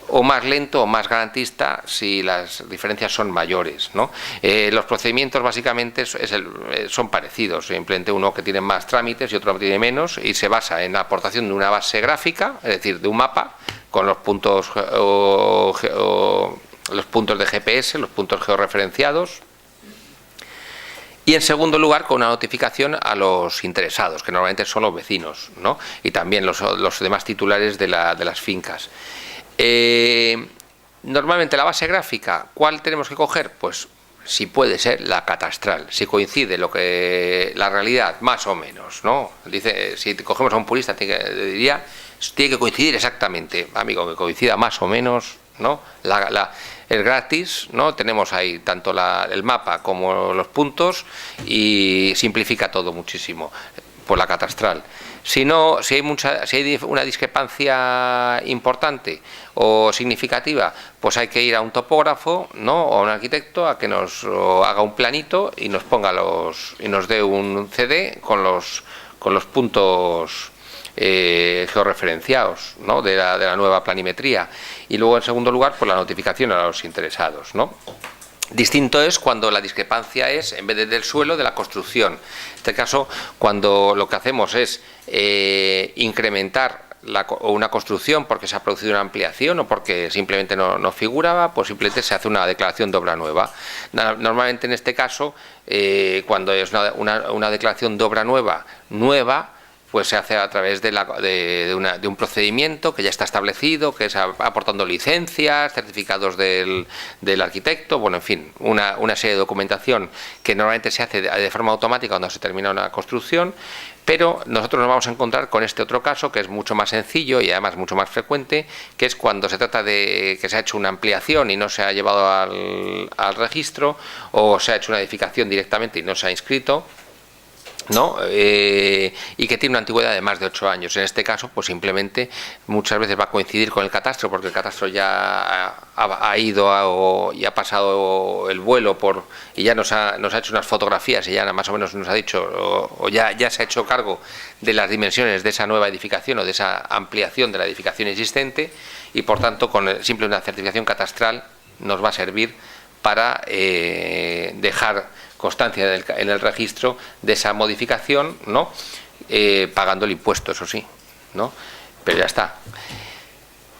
o más lento o más garantista si las diferencias son mayores, ¿no? Los procedimientos básicamente son parecidos, simplemente uno que tiene más trámites y otro que tiene menos, y se basa en la aportación de una base gráfica, es decir, de un mapa con los puntos de GPS, los puntos georreferenciados, y en segundo lugar con una notificación a los interesados, que normalmente son los vecinos, ¿no? Y también los demás titulares de las fincas. Normalmente la base gráfica, ¿cuál tenemos que coger? Pues si puede ser la catastral, si coincide la realidad más o menos, ¿no? Dice, si cogemos a un purista diría, tiene que coincidir exactamente, amigo, que coincida más o menos, ¿no? El gratis, ¿no? Tenemos ahí tanto el mapa como los puntos y simplifica todo muchísimo por la catastral. Si hay una discrepancia importante o significativa, pues hay que ir a un topógrafo, ¿no? O a un arquitecto a que nos haga un planito y nos ponga y nos dé un CD con los puntos georreferenciados, ¿no? de la nueva planimetría. Y luego, en segundo lugar, pues la notificación a los interesados, ¿no? Distinto es cuando la discrepancia es, en vez del suelo, de la construcción. En este caso, cuando lo que hacemos es incrementar una construcción porque se ha producido una ampliación o porque simplemente no figuraba, pues simplemente se hace una declaración de obra nueva. Normalmente, en este caso, cuando es una declaración de obra nueva, pues se hace a través de un procedimiento que ya está establecido, que es aportando licencias, certificados del arquitecto, bueno, en fin, una serie de documentación que normalmente se hace de forma automática cuando se termina una construcción, pero nosotros nos vamos a encontrar con este otro caso que es mucho más sencillo y además mucho más frecuente, que es cuando se trata de que se ha hecho una ampliación y no se ha llevado al registro, o se ha hecho una edificación directamente y no se ha inscrito, ¿no? Y que tiene una antigüedad de más de 8 años. En este caso, pues simplemente muchas veces va a coincidir con el catastro, porque el catastro ya ha ido y ha pasado el vuelo y ya nos ha hecho unas fotografías y ya más o menos nos ha dicho, o ya se ha hecho cargo de las dimensiones de esa nueva edificación o de esa ampliación de la edificación existente, y por tanto, con simple una certificación catastral nos va a servir para dejar constancia en el registro de esa modificación, ¿no? Pagando el impuesto, eso sí, ¿no? Pero ya está.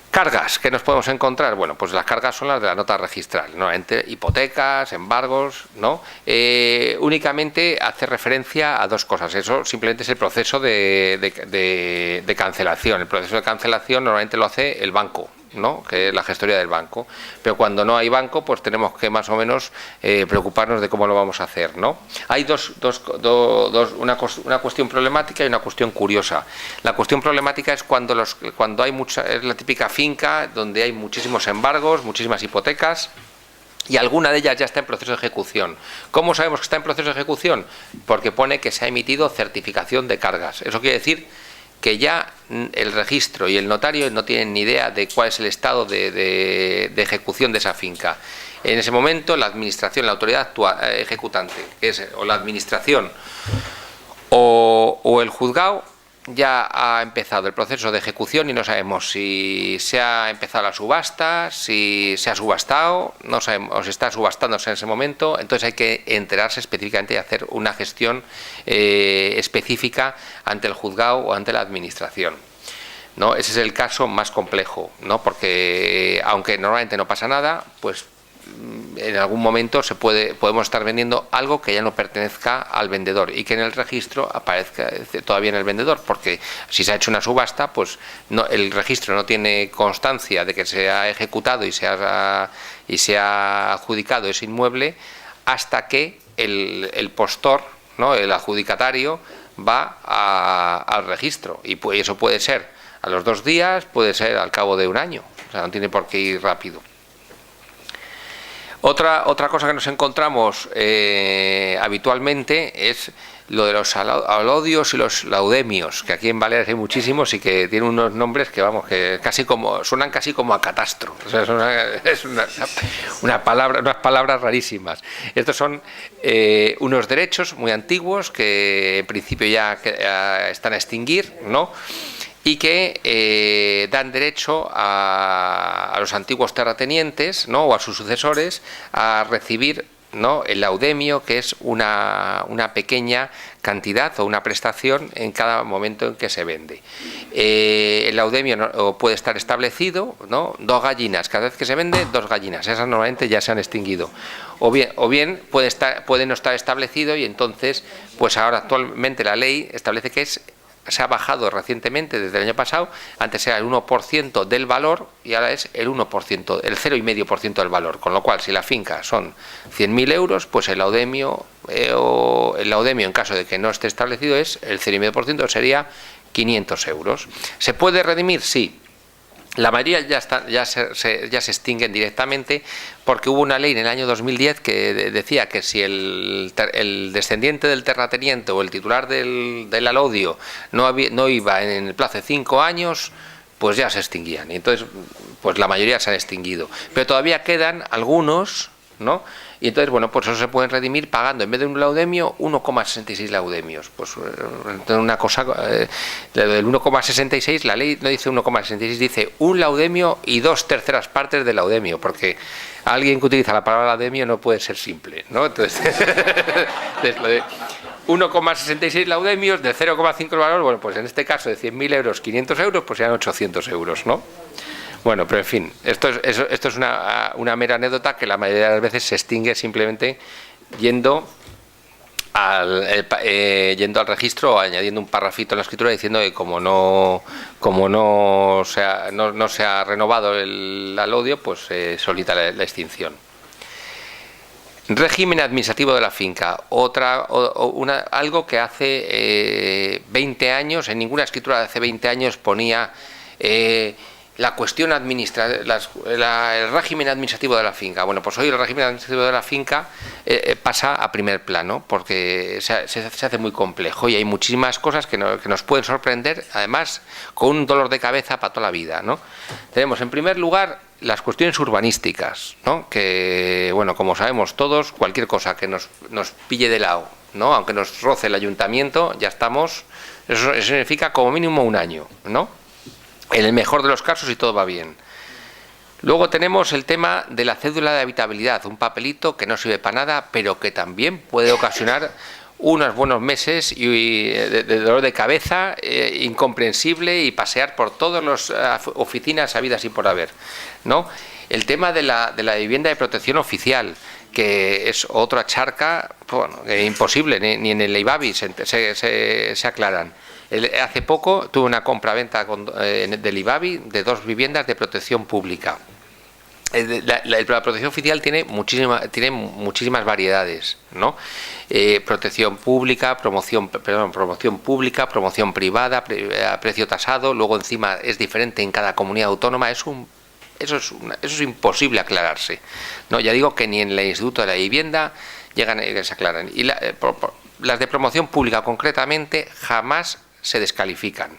Cargas que nos podemos encontrar, bueno, pues las cargas son las de la nota registral, ¿no? Entre hipotecas, embargos, ¿no? Únicamente hace referencia a dos cosas. Eso simplemente es el proceso de cancelación. El proceso de cancelación normalmente lo hace el banco, ¿no? Que es la gestoría del banco, pero cuando no hay banco, pues tenemos que más o menos preocuparnos de cómo lo vamos a hacer, ¿no? Hay una cuestión problemática y una cuestión curiosa. La cuestión problemática es cuando hay es la típica finca donde hay muchísimos embargos, muchísimas hipotecas, y alguna de ellas ya está en proceso de ejecución. ¿Cómo sabemos que está en proceso de ejecución? Porque pone que se ha emitido certificación de cargas. Eso quiere decir que ya el registro y el notario no tienen ni idea de cuál es el estado de ejecución de esa finca. En ese momento la administración, la autoridad ejecutante, que es o la administración o el juzgado, ya ha empezado el proceso de ejecución y no sabemos si se ha empezado la subasta, si se ha subastado, no sabemos, o si está subastándose en ese momento. Entonces hay que enterarse específicamente y hacer una gestión específica ante el juzgado o ante la administración, ¿no? Ese es el caso más complejo, ¿no? Porque aunque normalmente no pasa nada, pues en algún momento podemos estar vendiendo algo que ya no pertenezca al vendedor y que en el registro aparezca todavía en el vendedor, porque si se ha hecho una subasta, pues el registro no tiene constancia de que se ha ejecutado y se ha adjudicado ese inmueble hasta que el postor, ¿no? El adjudicatario va al registro, y eso puede ser a los 2 días, puede ser al cabo de 1 año, o sea, no tiene por qué ir rápido. Otra cosa que nos encontramos habitualmente es lo de los alodios y los laudemios, que aquí en Baleares hay muchísimos y que tienen unos nombres que, vamos, que suenan casi como a catastro. O sea, es unas palabras rarísimas. Estos son unos derechos muy antiguos que en principio ya están a extinguir, ¿no? Y que dan derecho a los antiguos terratenientes, ¿no? O a sus sucesores a recibir, ¿no? El laudemio, que es una pequeña cantidad o una prestación en cada momento en que se vende. El laudemio puede estar establecido, ¿no? 2 gallinas, cada vez que se vende 2 gallinas, esas normalmente ya se han extinguido. O bien puede no estar establecido, y entonces, pues ahora actualmente la ley establece que es se ha bajado recientemente desde el año pasado. Antes era el 1% del valor y ahora es el 1%, el 0,5% del valor. Con lo cual, si la finca son 100.000 euros, pues el laudemio en caso de que no esté establecido es el 0,5%, sería 500 euros. ¿Se puede redimir? Sí. La mayoría ya se extinguen directamente, porque hubo una ley en el año 2010 que decía que si el descendiente del terrateniente o el titular del alaudio no iba en el plazo de 5 años, pues ya se extinguían. Y entonces, pues la mayoría se han extinguido. Pero todavía quedan algunos, ¿no? Y entonces, bueno, pues eso se pueden redimir pagando, en vez de un laudemio, 1,66 laudemios. Pues una cosa, del 1,66, la ley no dice 1,66, dice un laudemio y 2/3 partes del laudemio, porque alguien que utiliza la palabra laudemio no puede ser simple, ¿no? Entonces, lo de 1,66 laudemios, de 0,5 el valor, bueno, pues en este caso de 100.000 euros, 500 euros, pues sean 800 euros, ¿no? Bueno, pero en fin, esto es una mera anécdota que la mayoría de las veces se extingue simplemente yendo al registro o añadiendo un parrafito en la escritura diciendo que como no se ha renovado el alaudio, pues se solicita la extinción. Régimen administrativo de la finca, algo que hace 20 años, en ninguna escritura de hace 20 años ponía la cuestión el régimen administrativo de la finca. Bueno, pues hoy el régimen administrativo de la finca pasa a primer plano, porque se hace muy complejo y hay muchísimas cosas que nos pueden sorprender, además con un dolor de cabeza para toda la vida, ¿no? Tenemos en primer lugar las cuestiones urbanísticas, ¿no? Que, bueno, como sabemos todos, cualquier cosa que nos pille de lado, ¿no? Aunque nos roce el ayuntamiento, ya estamos, eso significa como mínimo un año, ¿no? En el mejor de los casos, y todo va bien. Luego tenemos el tema de la cédula de habitabilidad, un papelito que no sirve para nada, pero que también puede ocasionar unos buenos meses de dolor de cabeza incomprensible y pasear por todas las oficinas habidas y por haber, ¿no? El tema de la vivienda de protección oficial, que es otra charca, bueno, imposible, ni en el IBABI se aclaran. Hace poco tuve una compraventa del IBABI de 2 viviendas de protección pública. La protección oficial tiene muchísimas variedades, ¿no? Protección pública, promoción pública, promoción privada, a precio tasado. Luego encima es diferente en cada comunidad autónoma. Eso es imposible aclararse, ¿no? Ya digo que ni en el Instituto de la Vivienda se aclaran. Y las de promoción pública concretamente jamás se descalifican.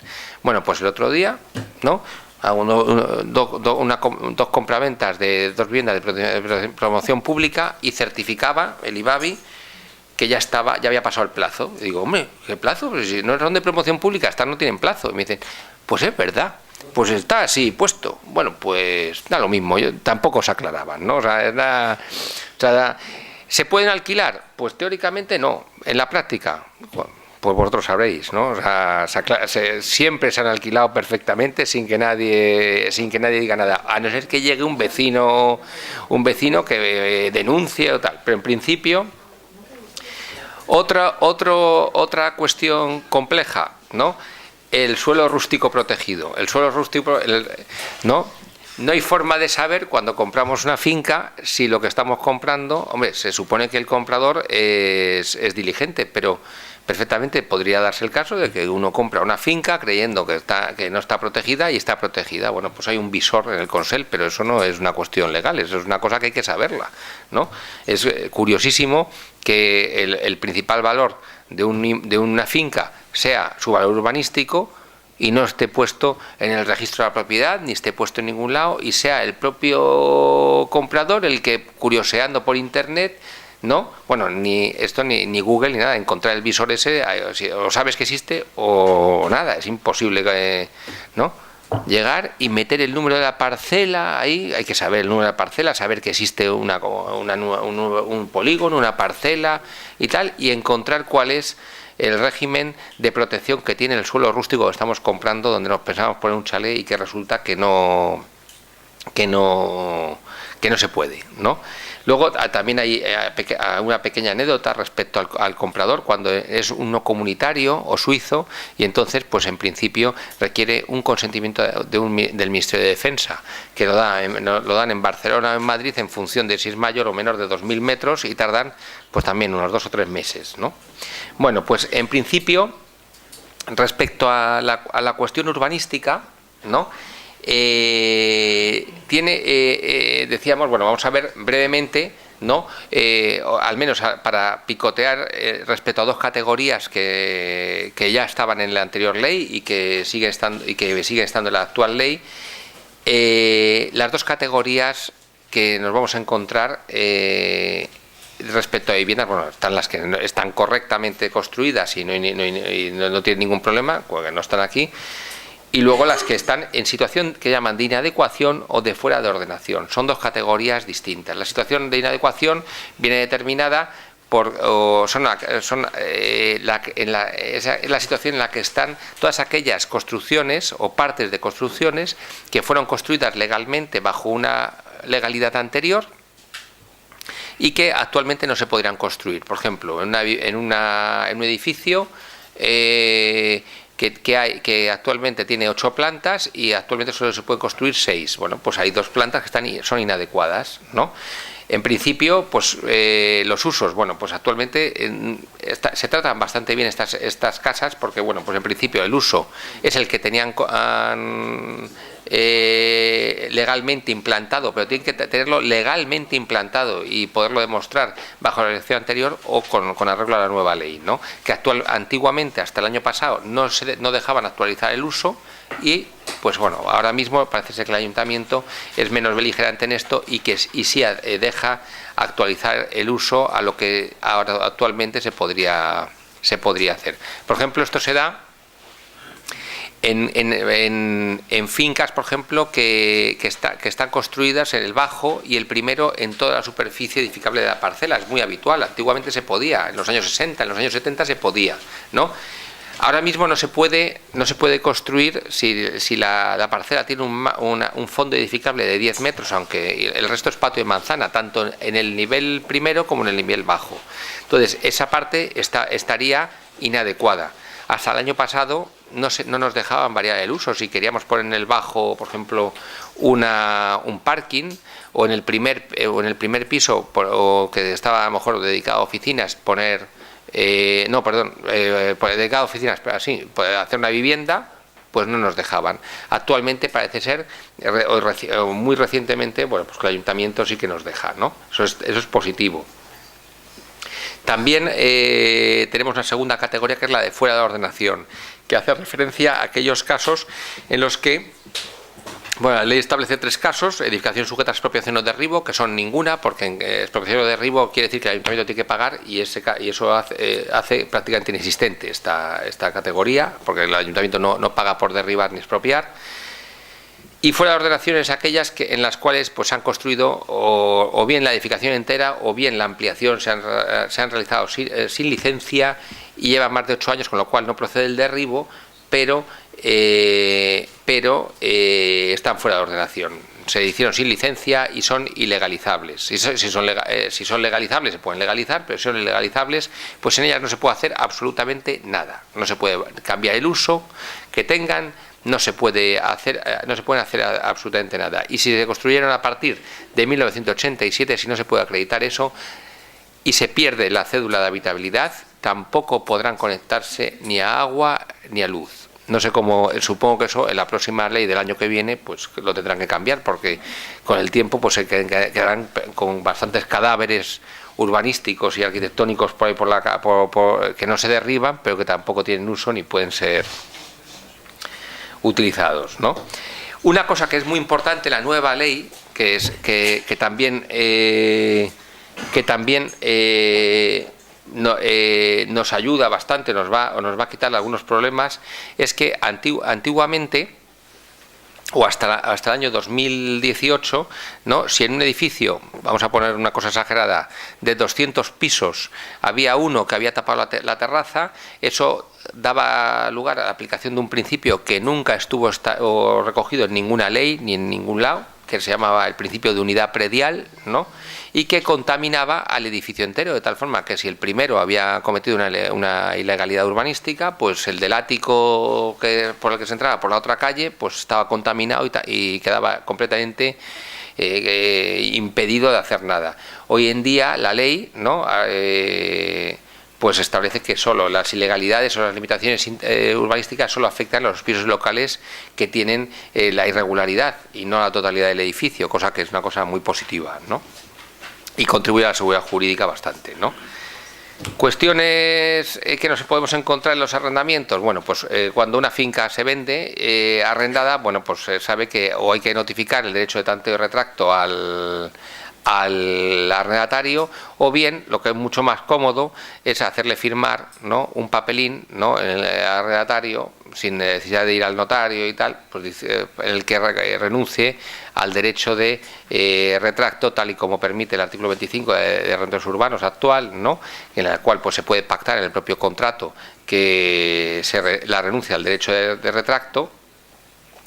Bueno, pues el otro día, ¿no?, dos compraventas de 2 viviendas de promoción pública y certificaba el IBABI que ya había pasado el plazo. Y digo, hombre, ¿qué plazo? Pues si no son de promoción pública, estas no tienen plazo. Y me dicen, pues es verdad, pues está así puesto. Bueno, pues da lo mismo, tampoco se aclaraban, ¿no? O sea, ¿se pueden alquilar? Pues teóricamente no. En la práctica, bueno, pues vosotros sabréis, ¿no? O sea, siempre se han alquilado perfectamente sin que nadie diga nada, a no ser que llegue un vecino que denuncie o tal. Pero en principio, otra cuestión compleja, ¿no? El suelo rústico protegido. El suelo rústico, ¿no? No hay forma de saber cuando compramos una finca si lo que estamos comprando, hombre, se supone que el comprador es diligente, pero perfectamente podría darse el caso de que uno compra una finca creyendo que no está protegida y está protegida. Bueno, pues hay un visor en el Consell, pero eso no es una cuestión legal, eso es una cosa que hay que saberla, ¿no? Es curiosísimo que el principal valor de una finca sea su valor urbanístico y no esté puesto en el registro de la propiedad, ni esté puesto en ningún lado, y sea el propio comprador el que, curioseando por internet, ¿no? Bueno, ni Google ni nada, encontrar el visor ese, o sabes que existe o nada, es imposible, ¿no? Llegar y meter el número de la parcela ahí, hay que saber el número de la parcela, saber que existe un polígono, una parcela y tal, y encontrar cuál es el régimen de protección que tiene el suelo rústico que estamos comprando, donde nos pensamos poner un chalet y que resulta que no se puede, ¿no? Luego también hay una pequeña anécdota respecto al comprador cuando es un no comunitario o suizo, y entonces pues en principio requiere un consentimiento del Ministerio de Defensa, que lo dan en Barcelona o en Madrid en función de si es mayor o menor de 2.000 metros, y tardan pues también unos 2 o 3 meses, ¿no? Bueno, pues en principio, respecto a la cuestión urbanística, ¿no? Decíamos, bueno, vamos a ver brevemente, ¿no? Al menos para picotear respecto a 2 categorías que ya estaban en la anterior ley y que siguen estando en la actual ley. Las 2 categorías que nos vamos a encontrar respecto a viviendas, bueno, están las que están correctamente construidas y no tienen ningún problema, porque no están aquí. Y luego las que están en situación que llaman de inadecuación o de fuera de ordenación. Son 2 categorías distintas. La situación de inadecuación viene determinada por es la situación en la que están todas aquellas construcciones o partes de construcciones que fueron construidas legalmente bajo una legalidad anterior y que actualmente no se podrían construir. Por ejemplo, en un edificio que actualmente tiene 8 plantas y actualmente solo se puede construir 6. Bueno, pues hay 2 plantas que son inadecuadas, ¿no? En principio, pues los usos, bueno, pues actualmente se tratan bastante bien estas casas porque, bueno, pues en principio el uso es el que tenían legalmente implantado, pero tienen que tenerlo legalmente implantado y poderlo demostrar bajo la elección anterior o con arreglo a la nueva ley, ¿no? Que antiguamente, hasta el año pasado, no dejaban actualizar el uso y, pues bueno, ahora mismo parece ser que el ayuntamiento es menos beligerante en esto y sí deja actualizar el uso a lo que ahora actualmente se podría hacer. Por ejemplo, esto se da en fincas, por ejemplo, que están construidas en el bajo y el primero en toda la superficie edificable de la parcela. Es muy habitual. Antiguamente se podía, en los años 60, en los años 70 se podía, ¿no? Ahora mismo no se puede construir si la parcela tiene un fondo edificable de 10 metros, aunque el resto es patio de manzana, tanto en el nivel primero como en el nivel bajo. Entonces, esa parte estaría inadecuada. Hasta el año pasado no nos dejaban variar el uso. Si queríamos poner en el bajo, por ejemplo, un parking, o en el primer piso, o que estaba a lo mejor dedicado a oficinas, dedicado a oficinas, pero así, hacer una vivienda, pues no nos dejaban. Actualmente parece ser, muy recientemente, bueno, pues que el ayuntamiento sí que nos deja, ¿no? Eso es positivo. También tenemos una segunda categoría que es la de fuera de ordenación, que hace referencia a aquellos casos en los que, bueno, la ley establece 3 casos: edificación sujeta a expropiación o derribo, que son ninguna, porque en expropiación o derribo quiere decir que el ayuntamiento tiene que pagar y eso hace prácticamente inexistente esta categoría, porque el ayuntamiento no paga por derribar ni expropiar. Y fuera de ordenación es aquellas en las cuales pues se han construido o bien la edificación entera o bien la ampliación se han realizado sin licencia y llevan más de 8 años, con lo cual no procede el derribo, pero están fuera de ordenación. Se hicieron sin licencia y son ilegalizables. Si son legalizables se pueden legalizar, pero si son ilegalizables, pues en ellas no se puede hacer absolutamente nada. No se puede cambiar el uso que tengan. No se pueden hacer absolutamente nada. Y si se construyeron a partir de 1987, si no se puede acreditar eso y se pierde la cédula de habitabilidad, tampoco podrán conectarse ni a agua ni a luz. No sé cómo, supongo que eso en la próxima ley del año que viene pues lo tendrán que cambiar, porque con el tiempo pues se quedarán con bastantes cadáveres urbanísticos y arquitectónicos por ahí que no se derriban, pero que tampoco tienen uso ni pueden ser utilizados, ¿no? Una cosa que es muy importante en la nueva ley, que también nos ayuda bastante, nos va a quitar algunos problemas, es que antiguamente, o hasta el año 2018, ¿no? Si en un edificio, vamos a poner una cosa exagerada, de 200 pisos, había uno que había tapado la terraza, eso daba lugar a la aplicación de un principio que nunca estuvo recogido en ninguna ley ni en ningún lado, que se llamaba el principio de unidad predial, ¿no? Y que contaminaba al edificio entero, de tal forma que si el primero había cometido una ilegalidad urbanística, pues el del ático por el que se entraba por la otra calle, pues estaba contaminado y quedaba completamente impedido de hacer nada. Hoy en día la ley, ¿no? Pues establece que solo las ilegalidades o las limitaciones urbanísticas solo afectan a los pisos locales que tienen la irregularidad y no a la totalidad del edificio, cosa que es una cosa muy positiva, ¿no? Y contribuye a la seguridad jurídica bastante, ¿no? Cuestiones que nos podemos encontrar en los arrendamientos. Bueno, pues cuando una finca se vende arrendada, bueno, pues se sabe que o hay que notificar el derecho de tanteo y retracto al arrendatario, o bien lo que es mucho más cómodo es hacerle firmar, ¿no?, un papelín, ¿no?, en el arrendatario, sin necesidad de ir al notario y tal, pues en el que renuncie al derecho de retracto, tal y como permite el artículo 25 de arrendos urbanos actual, ¿no?, en el cual pues se puede pactar en el propio contrato que la renuncia al derecho de retracto.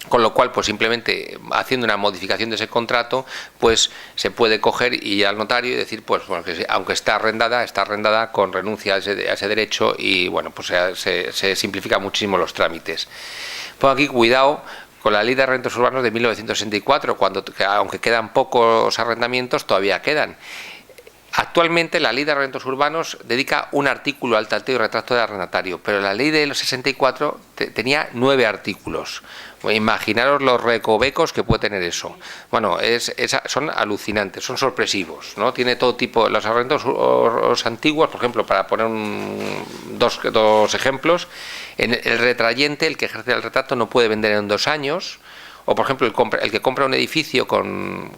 Con lo cual, pues simplemente haciendo una modificación de ese contrato, pues se puede coger y ir al notario y decir, pues bueno, que aunque está arrendada con renuncia a ese derecho, y bueno, pues se simplifican muchísimo los trámites. Pues aquí cuidado con la Ley de Arrendos Urbanos de 1964, aunque quedan pocos arrendamientos, todavía quedan. Actualmente la Ley de Arrendos Urbanos dedica un artículo al tanteo y retracto de arrendatario, pero la Ley de los 64 tenía 9 artículos. Imaginaros los recovecos que puede tener eso. Bueno, son alucinantes, son sorpresivos, ¿no? Tiene todo tipo. Los arrendos antiguos, por ejemplo, para poner dos ejemplos, en el retrayente, el que ejerce el retracto, no puede vender en 2 años, o por ejemplo el que compra un edificio con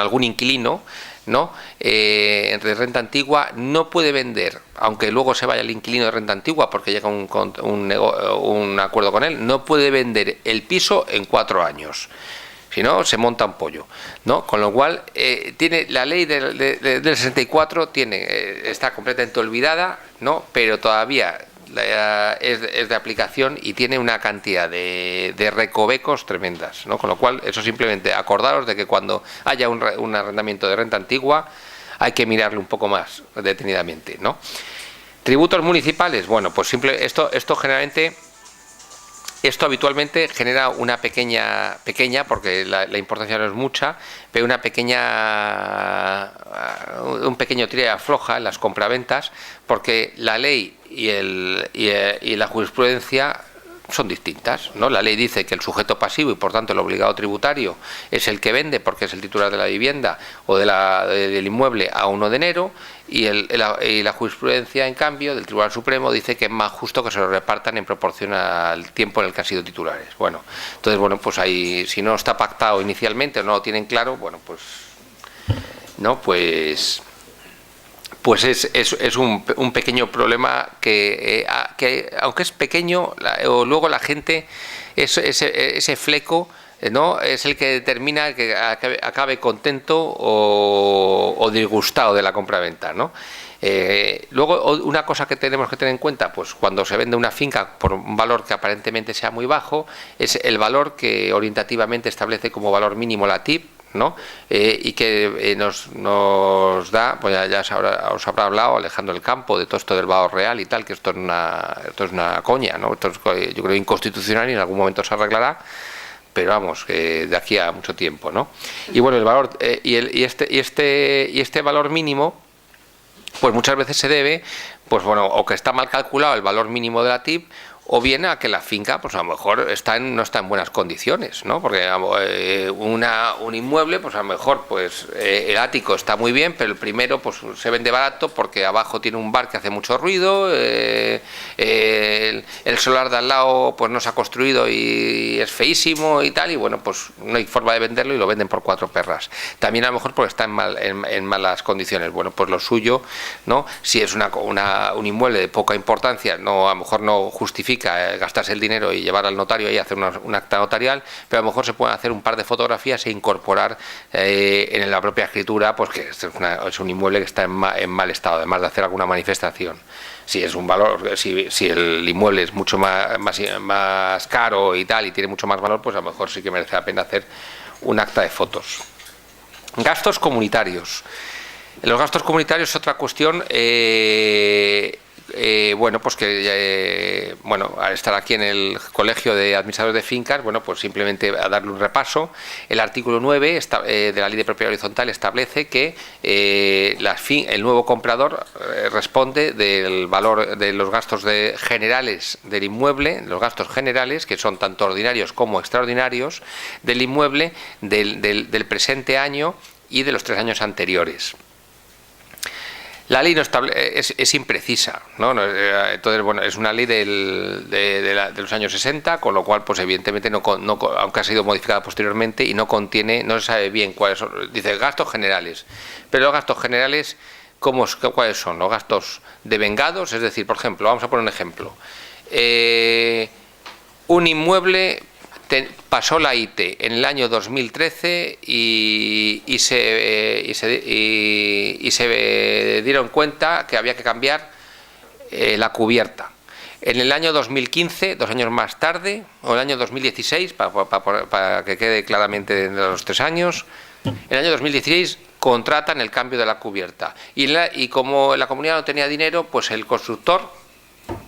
algún inquilino, ¿no?, de renta antigua, no puede vender, aunque luego se vaya el inquilino de renta antigua porque llega un acuerdo con él, no puede vender el piso en 4 años. Si no, se monta un pollo, ¿no? Con lo cual, tiene la ley del 64 está completamente olvidada, ¿no?, pero todavía es de aplicación y tiene una cantidad de recovecos tremendas, ¿no? Con lo cual, eso simplemente acordaros de que cuando haya un arrendamiento de renta antigua hay que mirarlo un poco más detenidamente, ¿no? Tributos municipales, bueno, pues esto generalmente, esto habitualmente genera una pequeña, porque la importancia no es mucha, pero un pequeño tira y afloja en las compraventas, porque la ley y la jurisprudencia son distintas, ¿no? La ley dice que el sujeto pasivo y por tanto el obligado tributario es el que vende porque es el titular de la vivienda o del inmueble a 1 de enero, y la jurisprudencia, en cambio, del Tribunal Supremo dice que es más justo que se lo repartan en proporción al tiempo en el que han sido titulares. Bueno, entonces, bueno, pues ahí, si no está pactado inicialmente o no lo tienen claro, bueno, pues no, pues es un pequeño problema que aunque es pequeño, luego la gente, ese fleco, ¿no?, es el que determina que acabe contento o disgustado de la compraventa, ¿no? Luego, una cosa que tenemos que tener en cuenta, pues cuando se vende una finca por un valor que aparentemente sea muy bajo, es el valor que orientativamente establece como valor mínimo la TIP, ¿no? Y que nos da, pues ya os habrá hablado Alejandro del Campo de todo esto del valor real y tal, que esto es una coña, ¿no? Esto es, yo creo, inconstitucional y en algún momento se arreglará, pero vamos, de aquí a mucho tiempo, ¿no? Y bueno, el valor y este valor mínimo, pues muchas veces se debe, pues bueno, o que está mal calculado el valor mínimo de la TIP, o bien a que la finca, pues a lo mejor no está en buenas condiciones, ¿no? Porque un inmueble, pues a lo mejor pues el ático está muy bien, pero el primero pues se vende barato porque abajo tiene un bar que hace mucho ruido, el solar de al lado pues no se ha construido y es feísimo y tal, y bueno, pues no hay forma de venderlo y lo venden por 4 perras. También a lo mejor porque está en malas condiciones. Bueno, pues lo suyo, ¿no?, si es un inmueble de poca importancia, no, a lo mejor no justifica implica gastarse el dinero y llevar al notario y hacer un acta notarial, pero a lo mejor se pueden hacer un par de fotografías e incorporar en la propia escritura, pues que es un inmueble que está en mal estado, además de hacer alguna manifestación. Si es un valor, si el inmueble es mucho más caro y tal, y tiene mucho más valor, pues a lo mejor sí que merece la pena hacer un acta de fotos. Gastos comunitarios. Los gastos comunitarios es otra cuestión, bueno, pues que al estar aquí en el Colegio de Administradores de Fincas, bueno, pues simplemente a darle un repaso. El artículo 9 de la Ley de Propiedad Horizontal establece que el nuevo comprador responde del valor de los gastos generales del inmueble, los gastos generales, que son tanto ordinarios como extraordinarios, del inmueble del presente año y de los 3 años anteriores. La ley no es imprecisa, ¿no? Entonces, bueno, es una ley de los años 60, con lo cual, pues evidentemente, aunque ha sido modificada posteriormente y no se sabe bien cuáles son. Dice gastos generales, pero los gastos generales, ¿cuáles son? Los gastos devengados, es decir, por ejemplo, vamos a poner un ejemplo. Un inmueble pasó la IT en el año 2013 y se dieron cuenta que había que cambiar la cubierta. En el año 2015, 2 años más tarde, o el año 2016, para que quede claramente en los 3 años, en el año 2016 contratan el cambio de la cubierta. Y como la comunidad no tenía dinero, pues el constructor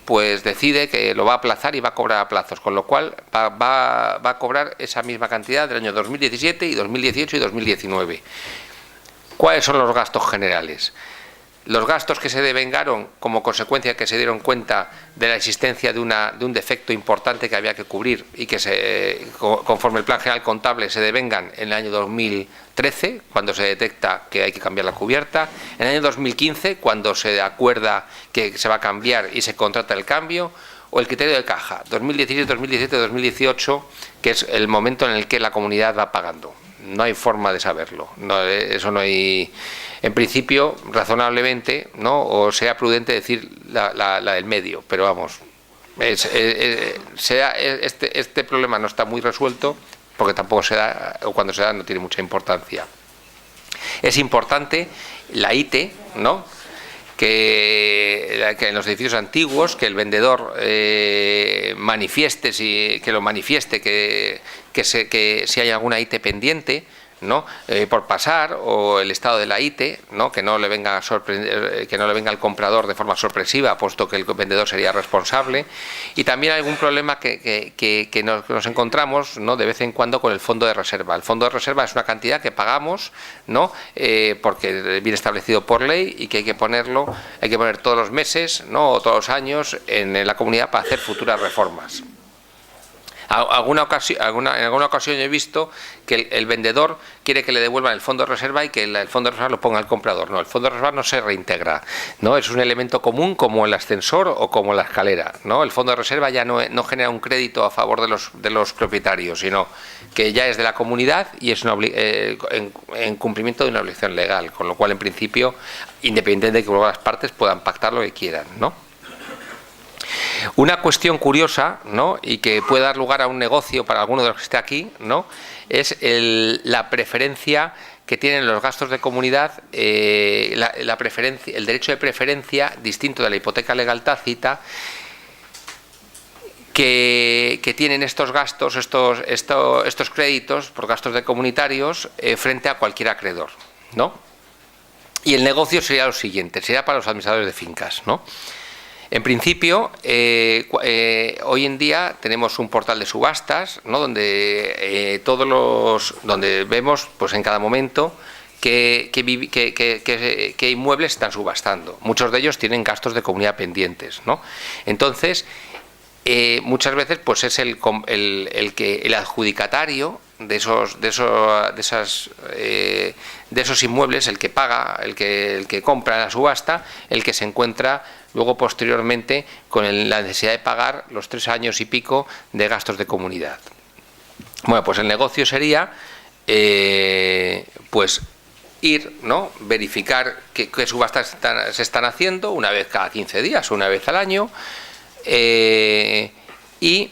pues decide que lo va a aplazar y va a cobrar a plazos, con lo cual va a cobrar esa misma cantidad del año 2017 y 2018 y 2019. ¿Cuáles son los gastos generales? Los gastos que se devengaron como consecuencia que se dieron cuenta de la existencia de un defecto importante que había que cubrir y que conforme el Plan General Contable se devengan en el año 2013, cuando se detecta que hay que cambiar la cubierta, en el año 2015, cuando se acuerda que se va a cambiar y se contrata el cambio, o el criterio de caja, 2016, 2017, 2018, que es el momento en el que la comunidad va pagando. No hay forma de saberlo, eso no hay. En principio, razonablemente, ¿no? O sea prudente decir la del medio, pero vamos, este problema no está muy resuelto porque tampoco se da, o cuando se da no tiene mucha importancia. Es importante la IT, ¿no? Que en los edificios antiguos, que el vendedor manifieste que si hay alguna IT pendiente, ¿no? Por pasar, o el estado de la IT, ¿no? Que no le venga al comprador de forma sorpresiva, puesto que el vendedor sería responsable. Y también hay algún problema que nos encontramos, ¿no? De vez en cuando con el fondo de reserva. El fondo de reserva es una cantidad que pagamos, ¿no? Porque viene establecido por ley y que hay que poner todos los meses, ¿no? O todos los años en la comunidad para hacer futuras reformas. En alguna ocasión he visto que el vendedor quiere que le devuelvan el fondo de reserva y que el fondo de reserva lo ponga el comprador. No, el fondo de reserva no se reintegra, ¿no? Es un elemento común como el ascensor o como la escalera, ¿no? El fondo de reserva ya no genera un crédito a favor de los propietarios, sino que ya es de la comunidad y es en cumplimiento de una obligación legal, con lo cual, en principio, independientemente de que las partes puedan pactar lo que quieran, ¿no? Una cuestión curiosa, ¿no? Y que puede dar lugar a un negocio para alguno de los que esté aquí, ¿no? Es la preferencia que tienen los gastos de comunidad, el derecho de preferencia distinto de la hipoteca legal tácita, que tienen estos gastos, estos créditos por gastos de comunitarios frente a cualquier acreedor, ¿no? Y el negocio sería lo siguiente, sería para los administradores de fincas, ¿no? En principio, hoy en día tenemos un portal de subastas, ¿no? Donde donde vemos, pues en cada momento, qué inmuebles están subastando. Muchos de ellos tienen gastos de comunidad pendientes, ¿no? Entonces, muchas veces, pues es el adjudicatario de esos inmuebles, el que paga, el que compra en la subasta, el que se encuentra luego posteriormente con la necesidad de pagar los 3 años y pico de gastos de comunidad. Bueno, pues el negocio sería pues ir, ¿no? Verificar qué subastas se están haciendo una vez cada 15 días o una vez al año, y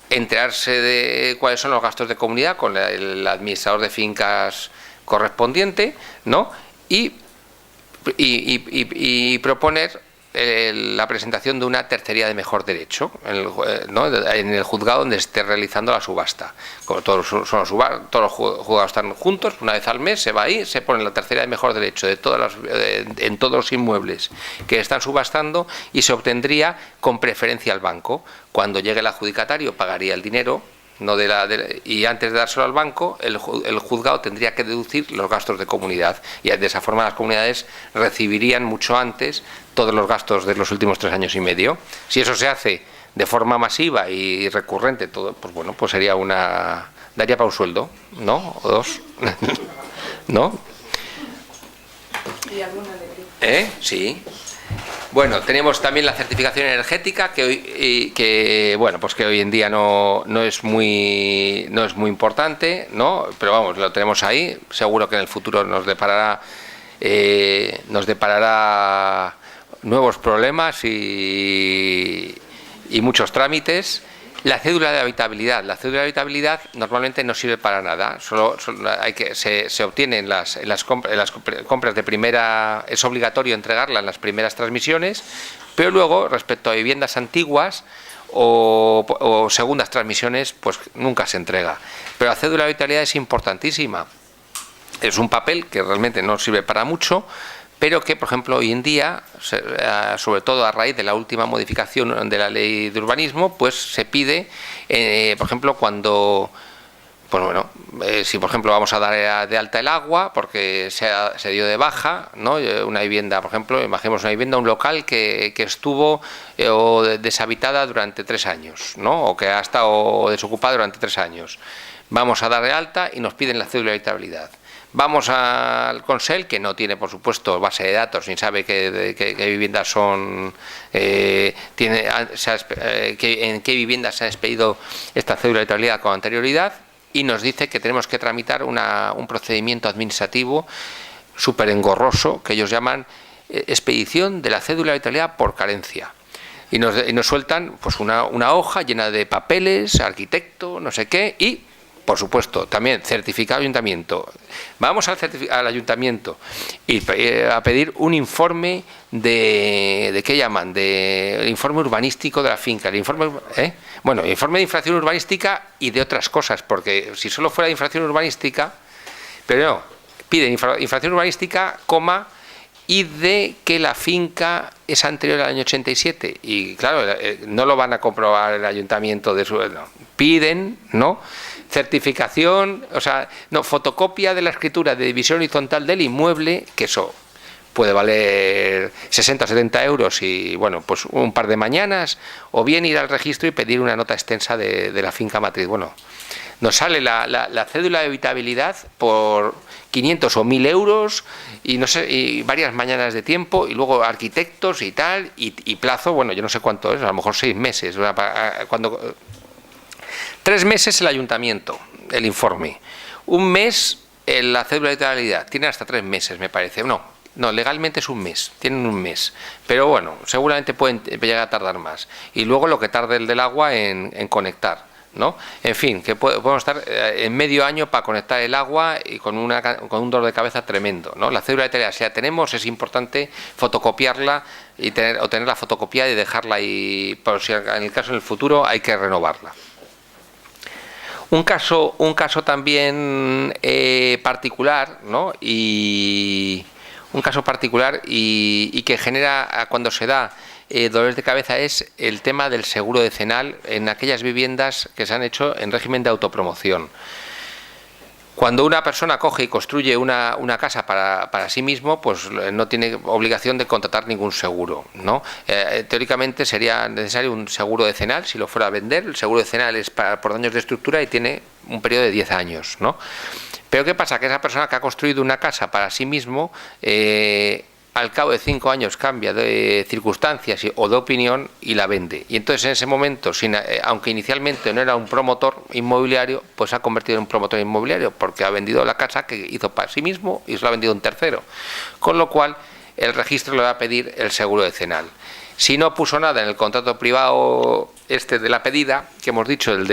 enterarse de cuáles son los gastos de comunidad con el administrador de fincas correspondiente, ¿no? Y proponer la presentación de una tercería de mejor derecho en el juzgado donde esté realizando la subasta. Como todos los juzgados están juntos, una vez al mes se va ahí, se pone la tercería de mejor derecho de en todos los inmuebles que están subastando y se obtendría con preferencia al banco. Cuando llegue el adjudicatario pagaría el dinero, y antes de dárselo al banco, el juzgado tendría que deducir los gastos de comunidad, y de esa forma las comunidades recibirían mucho antes todos los gastos de los últimos 3 años y medio. Si eso se hace de forma masiva y recurrente, todo, pues bueno, pues sería daría para un sueldo, ¿no? O 2, ¿no? ¿Y alguna alegría? Sí. Bueno, tenemos también la certificación energética que hoy en día no es muy importante, ¿no? Pero vamos, lo tenemos ahí. Seguro que en el futuro nos deparará nuevos problemas y muchos trámites. La cédula de habitabilidad. La cédula de habitabilidad normalmente no sirve para nada. Se obtiene en las compras de primera. Es obligatorio entregarla en las primeras transmisiones, pero luego, respecto a viviendas antiguas o segundas transmisiones, pues nunca se entrega. Pero la cédula de habitabilidad es importantísima. Es un papel que realmente no sirve para mucho, pero que, por ejemplo, hoy en día, sobre todo a raíz de la última modificación de la ley de urbanismo, pues se pide, por ejemplo, cuando, pues bueno, si por ejemplo vamos a dar de alta el agua porque se dio de baja, ¿no? Una vivienda, por ejemplo, imaginemos una vivienda, un local que estuvo deshabitada durante 3 años, ¿no? O que ha estado desocupada durante 3 años. Vamos a dar de alta y nos piden la cédula de habitabilidad. Vamos al Consell, que no tiene, por supuesto, base de datos, ni sabe qué viviendas son, en qué viviendas se ha expedido esta cédula de habitabilidad con anterioridad, y nos dice que tenemos que tramitar un procedimiento administrativo súper engorroso, que ellos llaman expedición de la cédula de habitabilidad por carencia. Y nos sueltan pues una hoja llena de papeles, arquitecto, no sé qué, y por supuesto, también certificado de ayuntamiento. Vamos al ayuntamiento y a pedir un informe ¿de qué llaman? El informe urbanístico de la finca. Informe de infracción urbanística y de otras cosas, porque si solo fuera de infracción urbanística, pero no, piden infracción urbanística, y de que la finca es anterior al año 87. Y claro, no lo van a comprobar el ayuntamiento de piden, ¿no? Certificación, fotocopia de la escritura de división horizontal del inmueble, que eso puede valer 60 o 70 euros y, bueno, pues un par de mañanas, o bien ir al registro y pedir una nota extensa de la finca matriz. Bueno, nos sale la cédula de habitabilidad por 500 o 1000 euros y no sé, y varias mañanas de tiempo, y luego arquitectos y tal, y plazo, bueno, yo no sé cuánto es, a lo mejor 6 meses, 3 meses el ayuntamiento, el informe, 1 mes la cédula de habitabilidad, tienen hasta 3 meses, me parece. No, legalmente es 1 mes, tienen 1 mes, pero bueno, seguramente pueden llegar a tardar más, y luego lo que tarde el del agua en conectar, ¿no? En fin, que podemos estar en medio año para conectar el agua y con un dolor de cabeza tremendo, ¿no? La cédula de habitabilidad, si la tenemos, es importante fotocopiarla y tener la fotocopia y dejarla ahí, por si en el caso en el futuro hay que renovarla. Un caso también particular, ¿no? Un caso particular y que genera, cuando se da dolores de cabeza, es el tema del seguro decenal en aquellas viviendas que se han hecho en régimen de autopromoción. Cuando una persona coge y construye una casa para sí mismo, pues no tiene obligación de contratar ningún seguro, ¿no? Teóricamente sería necesario un seguro decenal si lo fuera a vender. El seguro decenal es por daños de estructura y tiene un periodo de 10 años, ¿no? Pero ¿qué pasa? Que esa persona que ha construido una casa para sí mismo, al cabo de 5 años cambia de circunstancias o de opinión y la vende. Y entonces en ese momento, aunque inicialmente no era un promotor inmobiliario, pues se ha convertido en un promotor inmobiliario porque ha vendido la casa que hizo para sí mismo y se lo ha vendido a un tercero. Con lo cual el registro le va a pedir el seguro decenal. Si no puso nada en el contrato privado este de la pedida, que hemos dicho, el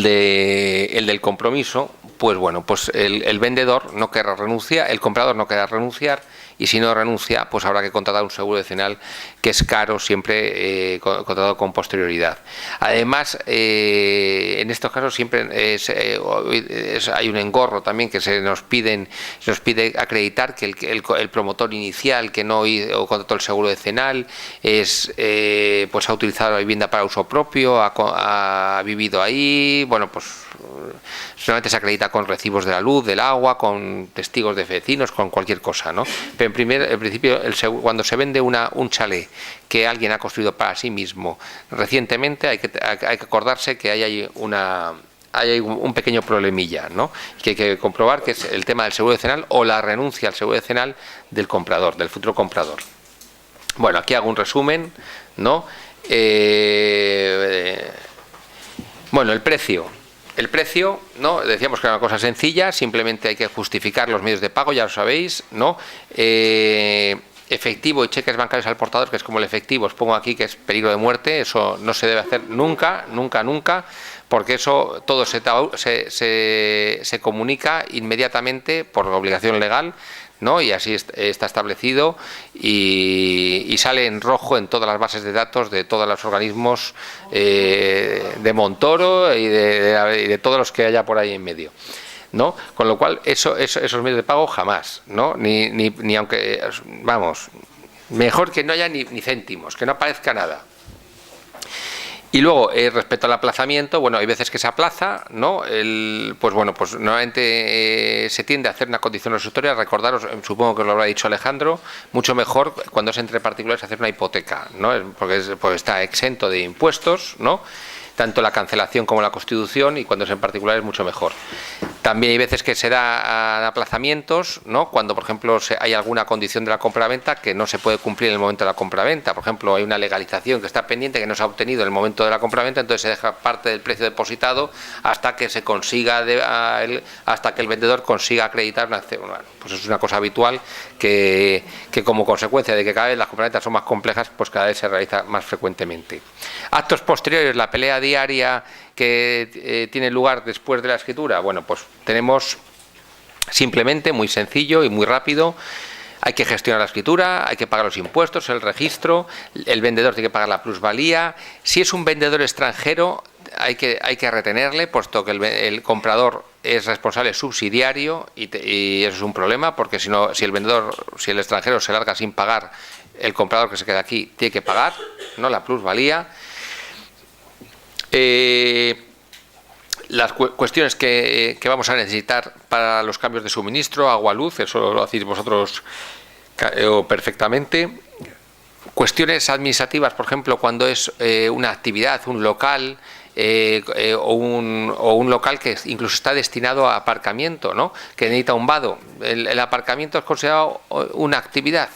del compromiso, pues bueno, pues el vendedor no querrá renunciar, el comprador no querrá renunciar, y si no renuncia, pues habrá que contratar un seguro vecinal, que es caro, siempre contratado con posterioridad. Además, en estos casos siempre hay un engorro también, que se nos pide acreditar que el promotor inicial que no contrató el seguro vecinal pues ha utilizado la vivienda para uso propio, ha vivido ahí, bueno, pues solamente se acredita con recibos de la luz, del agua, con testigos de vecinos, con cualquier cosa, ¿no? Pero en principio, cuando se vende un chalet que alguien ha construido para sí mismo recientemente, hay que acordarse que hay un pequeño problemilla, ¿no? Que hay que comprobar, que es el tema del seguro vecinal o la renuncia al seguro vecinal del comprador, del futuro comprador. Bueno, aquí hago un resumen, ¿no? Bueno, el precio. El precio, ¿no? Decíamos que era una cosa sencilla, simplemente hay que justificar los medios de pago, ya lo sabéis, ¿no? Efectivo y cheques bancarios al portador, que es como el efectivo, os pongo aquí que es peligro de muerte, eso no se debe hacer nunca, nunca, nunca, porque eso todo se comunica inmediatamente por obligación legal, ¿no? Y así está establecido y sale en rojo en todas las bases de datos de todos los organismos de Montoro y de todos los que haya por ahí en medio, ¿no? Con lo cual esos medios de pago jamás, ¿no? Ni aunque, vamos, mejor que no haya ni céntimos, que no aparezca nada. Y luego, respecto al aplazamiento, bueno, hay veces que se aplaza, ¿no? Pues bueno, pues normalmente se tiende a hacer una condición resolutoria. Recordaros, supongo que os lo habrá dicho Alejandro, mucho mejor cuando es entre particulares hacer una hipoteca, ¿no? Porque está exento de impuestos, ¿no? Tanto la cancelación como la constitución, y cuando es en particular es mucho mejor. También hay veces que se da aplazamientos, ¿no? Cuando, por ejemplo, hay alguna condición de la compraventa que no se puede cumplir en el momento de la compraventa. Por ejemplo, hay una legalización que está pendiente, que no se ha obtenido en el momento de la compraventa, entonces se deja parte del precio depositado hasta que se consiga, hasta que el vendedor consiga acreditar una acción. Bueno, pues es una cosa habitual que como consecuencia de que cada vez las compraventas son más complejas, pues cada vez se realiza más frecuentemente. Actos posteriores, la pelea diaria que tiene lugar después de la escritura, bueno, pues tenemos simplemente, muy sencillo y muy rápido, hay que gestionar la escritura, hay que pagar los impuestos, el registro, el vendedor tiene que pagar la plusvalía. Si es un vendedor extranjero, hay que retenerle, puesto que el comprador es responsable subsidiario, y eso es un problema, porque si el extranjero se larga sin pagar, el comprador que se queda aquí tiene que pagar, ¿no?, la plusvalía. Las cuestiones que vamos a necesitar para los cambios de suministro, agua, luz, eso lo hacéis vosotros perfectamente. Cuestiones administrativas, por ejemplo, cuando es una actividad, un local o un local que incluso está destinado a aparcamiento, ¿no?, que necesita un vado. El aparcamiento es considerado una actividad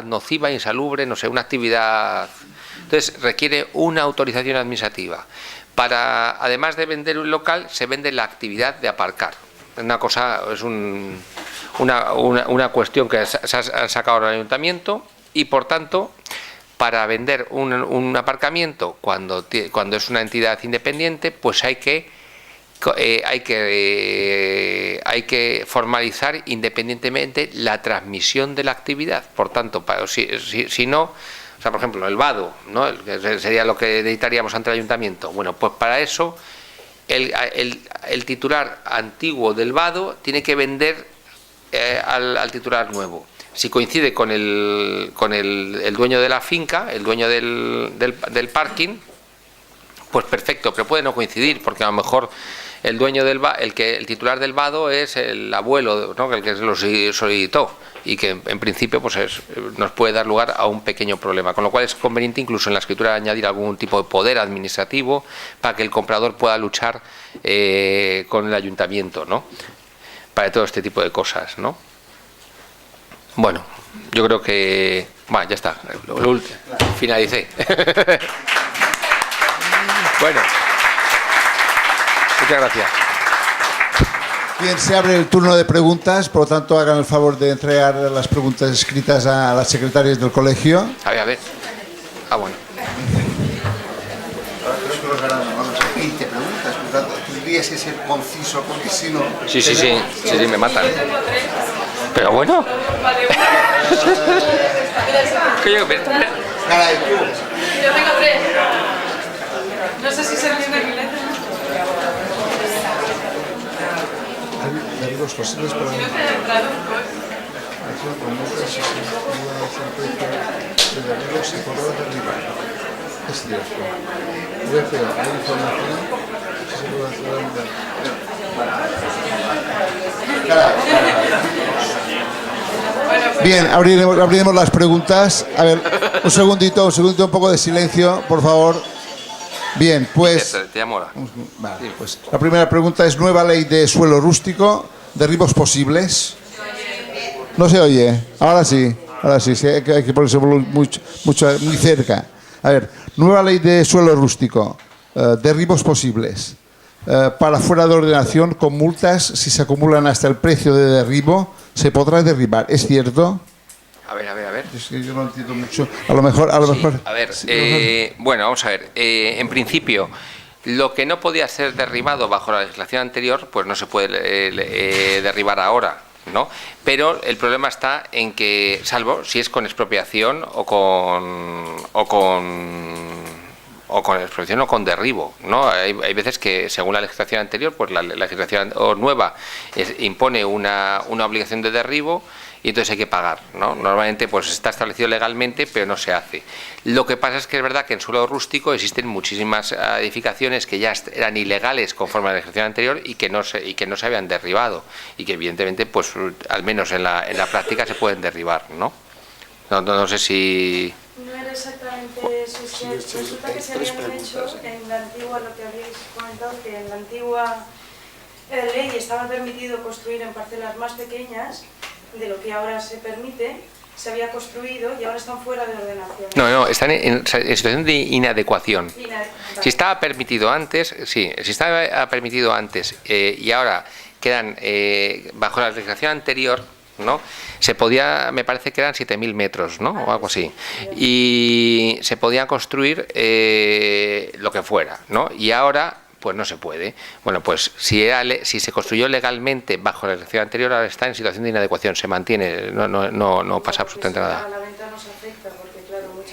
nociva, insalubre, no sé, una actividad. Entonces requiere una autorización administrativa. Además de vender un local, se vende la actividad de aparcar. Una cosa, es una cuestión que se ha sacado el ayuntamiento, y por tanto, para vender un aparcamiento cuando es una entidad independiente, pues hay que formalizar independientemente la transmisión de la actividad. Por tanto, si no, o sea, por ejemplo, el vado, ¿no?, sería lo que necesitaríamos ante el ayuntamiento. Bueno, pues para eso el titular antiguo del vado tiene que vender al titular nuevo. Si coincide con el dueño de la finca, el dueño del parking, pues perfecto, pero puede no coincidir, porque a lo mejor el dueño el titular del vado es el abuelo, ¿no?, el que lo solicitó, y que en principio pues nos puede dar lugar a un pequeño problema, con lo cual es conveniente incluso en la escritura añadir algún tipo de poder administrativo para que el comprador pueda luchar con el ayuntamiento, ¿no?, para todo este tipo de cosas, ¿no? Bueno, yo creo que ya está, finalicé. Bueno, muchas gracias. Bien, se abre el turno de preguntas, por lo tanto hagan el favor de entregar las preguntas escritas a las secretarias del colegio. A ver. Bueno. vamos a 20 preguntas, por tanto, tendrías que ser conciso porque si no... Sí, me matan. Pero bueno. Caray, tú. Yo tengo 3. No sé si se entiende mi letra. Derribos posibles para... Si no te traduzco. De derribos se podrá derribar. Es cierto. VPO, hay información si se puede hacer... Bien, abriremos las preguntas. A ver, un segundito, un poco de silencio, por favor. Bien, pues... Te llamo ahora. Vale, pues la primera pregunta es: nueva ley de suelo rústico, derribos posibles. No se oye. Ahora sí, sí, hay que ponerse muy cerca. A ver, nueva ley de suelo rústico, derribos posibles. Para fuera de ordenación, con multas, si se acumulan hasta el precio de derribo, se podrá derribar. ¿Es cierto? A ver. Es que yo no entiendo mucho. A lo mejor. Sí, a ver, bueno, vamos a ver. En principio, lo que no podía ser derribado bajo la legislación anterior, pues no se puede derribar ahora, ¿no? Pero el problema está en que, salvo si es con expropiación o con expropiación o con derribo, ¿no? Hay veces que, según la legislación anterior, pues la legislación nueva impone una obligación de derribo y entonces hay que pagar, ¿no? Normalmente pues está establecido legalmente, pero no se hace. Lo que pasa es que es verdad que en suelo rústico existen muchísimas edificaciones que ya eran ilegales conforme a la legislación anterior y que no se habían derribado y que evidentemente pues al menos en la práctica se pueden derribar, ¿no? No sé si... No era exactamente eso, es que resulta que se habían hecho en la antigua, lo que habéis comentado, que en la antigua ley estaba permitido construir en parcelas más pequeñas de lo que ahora se permite, se había construido y ahora están fuera de ordenación. No, están en situación de inadecuación. Si estaba permitido antes, y ahora quedan bajo la legislación anterior, ¿no? Se podía, me parece que eran 7.000 metros, ¿no? O algo así. Y se podía construir lo que fuera, ¿no? Y ahora pues no se puede. Bueno, pues si se construyó legalmente bajo la legislación anterior, ahora está en situación de inadecuación, se mantiene, no pasa absolutamente nada.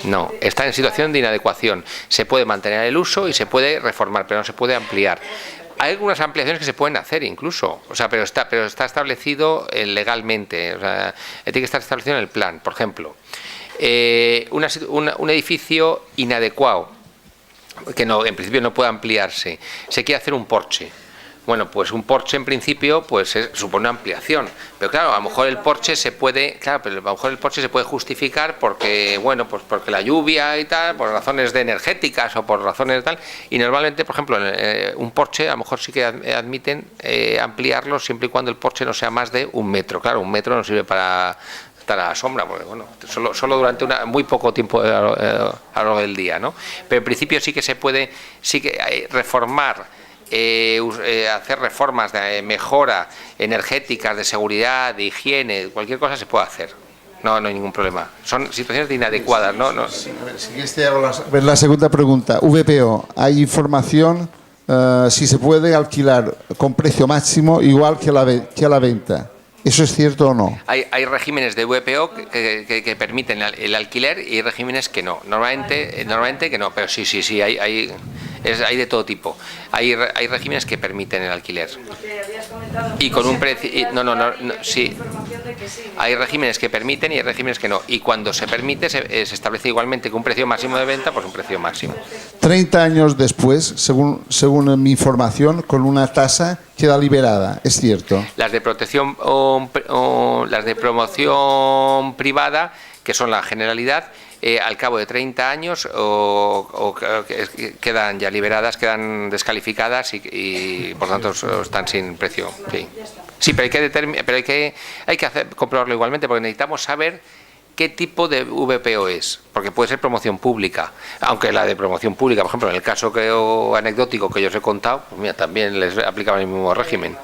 No, está en situación de inadecuación. Se puede mantener el uso y se puede reformar, pero no se puede ampliar. Hay algunas ampliaciones que se pueden hacer incluso, o sea, pero está establecido legalmente, o sea, tiene que estar establecido en el plan. Por ejemplo, un edificio inadecuado, que en principio no puede ampliarse, se quiere hacer un porche. Bueno, pues un porche en principio pues supone una ampliación, pero claro, a lo mejor el porche se puede, justificar porque, bueno, pues porque la lluvia y tal, por razones energéticas o por razones de tal, y normalmente, por ejemplo, un porche a lo mejor sí que admiten ampliarlo siempre y cuando el porche no sea más de 1 metro. Claro, 1 metro no sirve para estar a la sombra, porque bueno, solo durante muy poco tiempo a lo largo del día, ¿no? Pero en principio sí que se puede, reformar, hacer reformas de mejora energéticas, de seguridad, de higiene, cualquier cosa se puede hacer. No hay ningún problema. Son situaciones de inadecuadas, ¿no? Sí, a ver, si quieres te hago la segunda pregunta. VPO, ¿hay información si se puede alquilar con precio máximo igual que a la venta? ¿Eso es cierto o no? Hay regímenes de VPO que permiten el alquiler y hay regímenes que no. Normalmente que no, pero sí, hay de todo tipo. Hay regímenes que permiten el alquiler. Y con un precio... sí. Hay regímenes que permiten y hay regímenes que no. Y cuando se permite, se establece igualmente que un precio máximo de venta, pues un precio máximo. 30 años después, según mi información, con una tasa queda liberada, ¿es cierto? Las de protección o las de promoción privada, que son la generalidad, al cabo de 30 años quedan ya liberadas, quedan descalificadas y por tanto están sin precio. Sí, pero hay que comprobarlo igualmente, porque necesitamos saber qué tipo de VPO es, porque puede ser promoción pública, aunque la de promoción pública, por ejemplo, en el caso anecdótico que yo os he contado, pues mira, también les aplicaban el mismo régimen.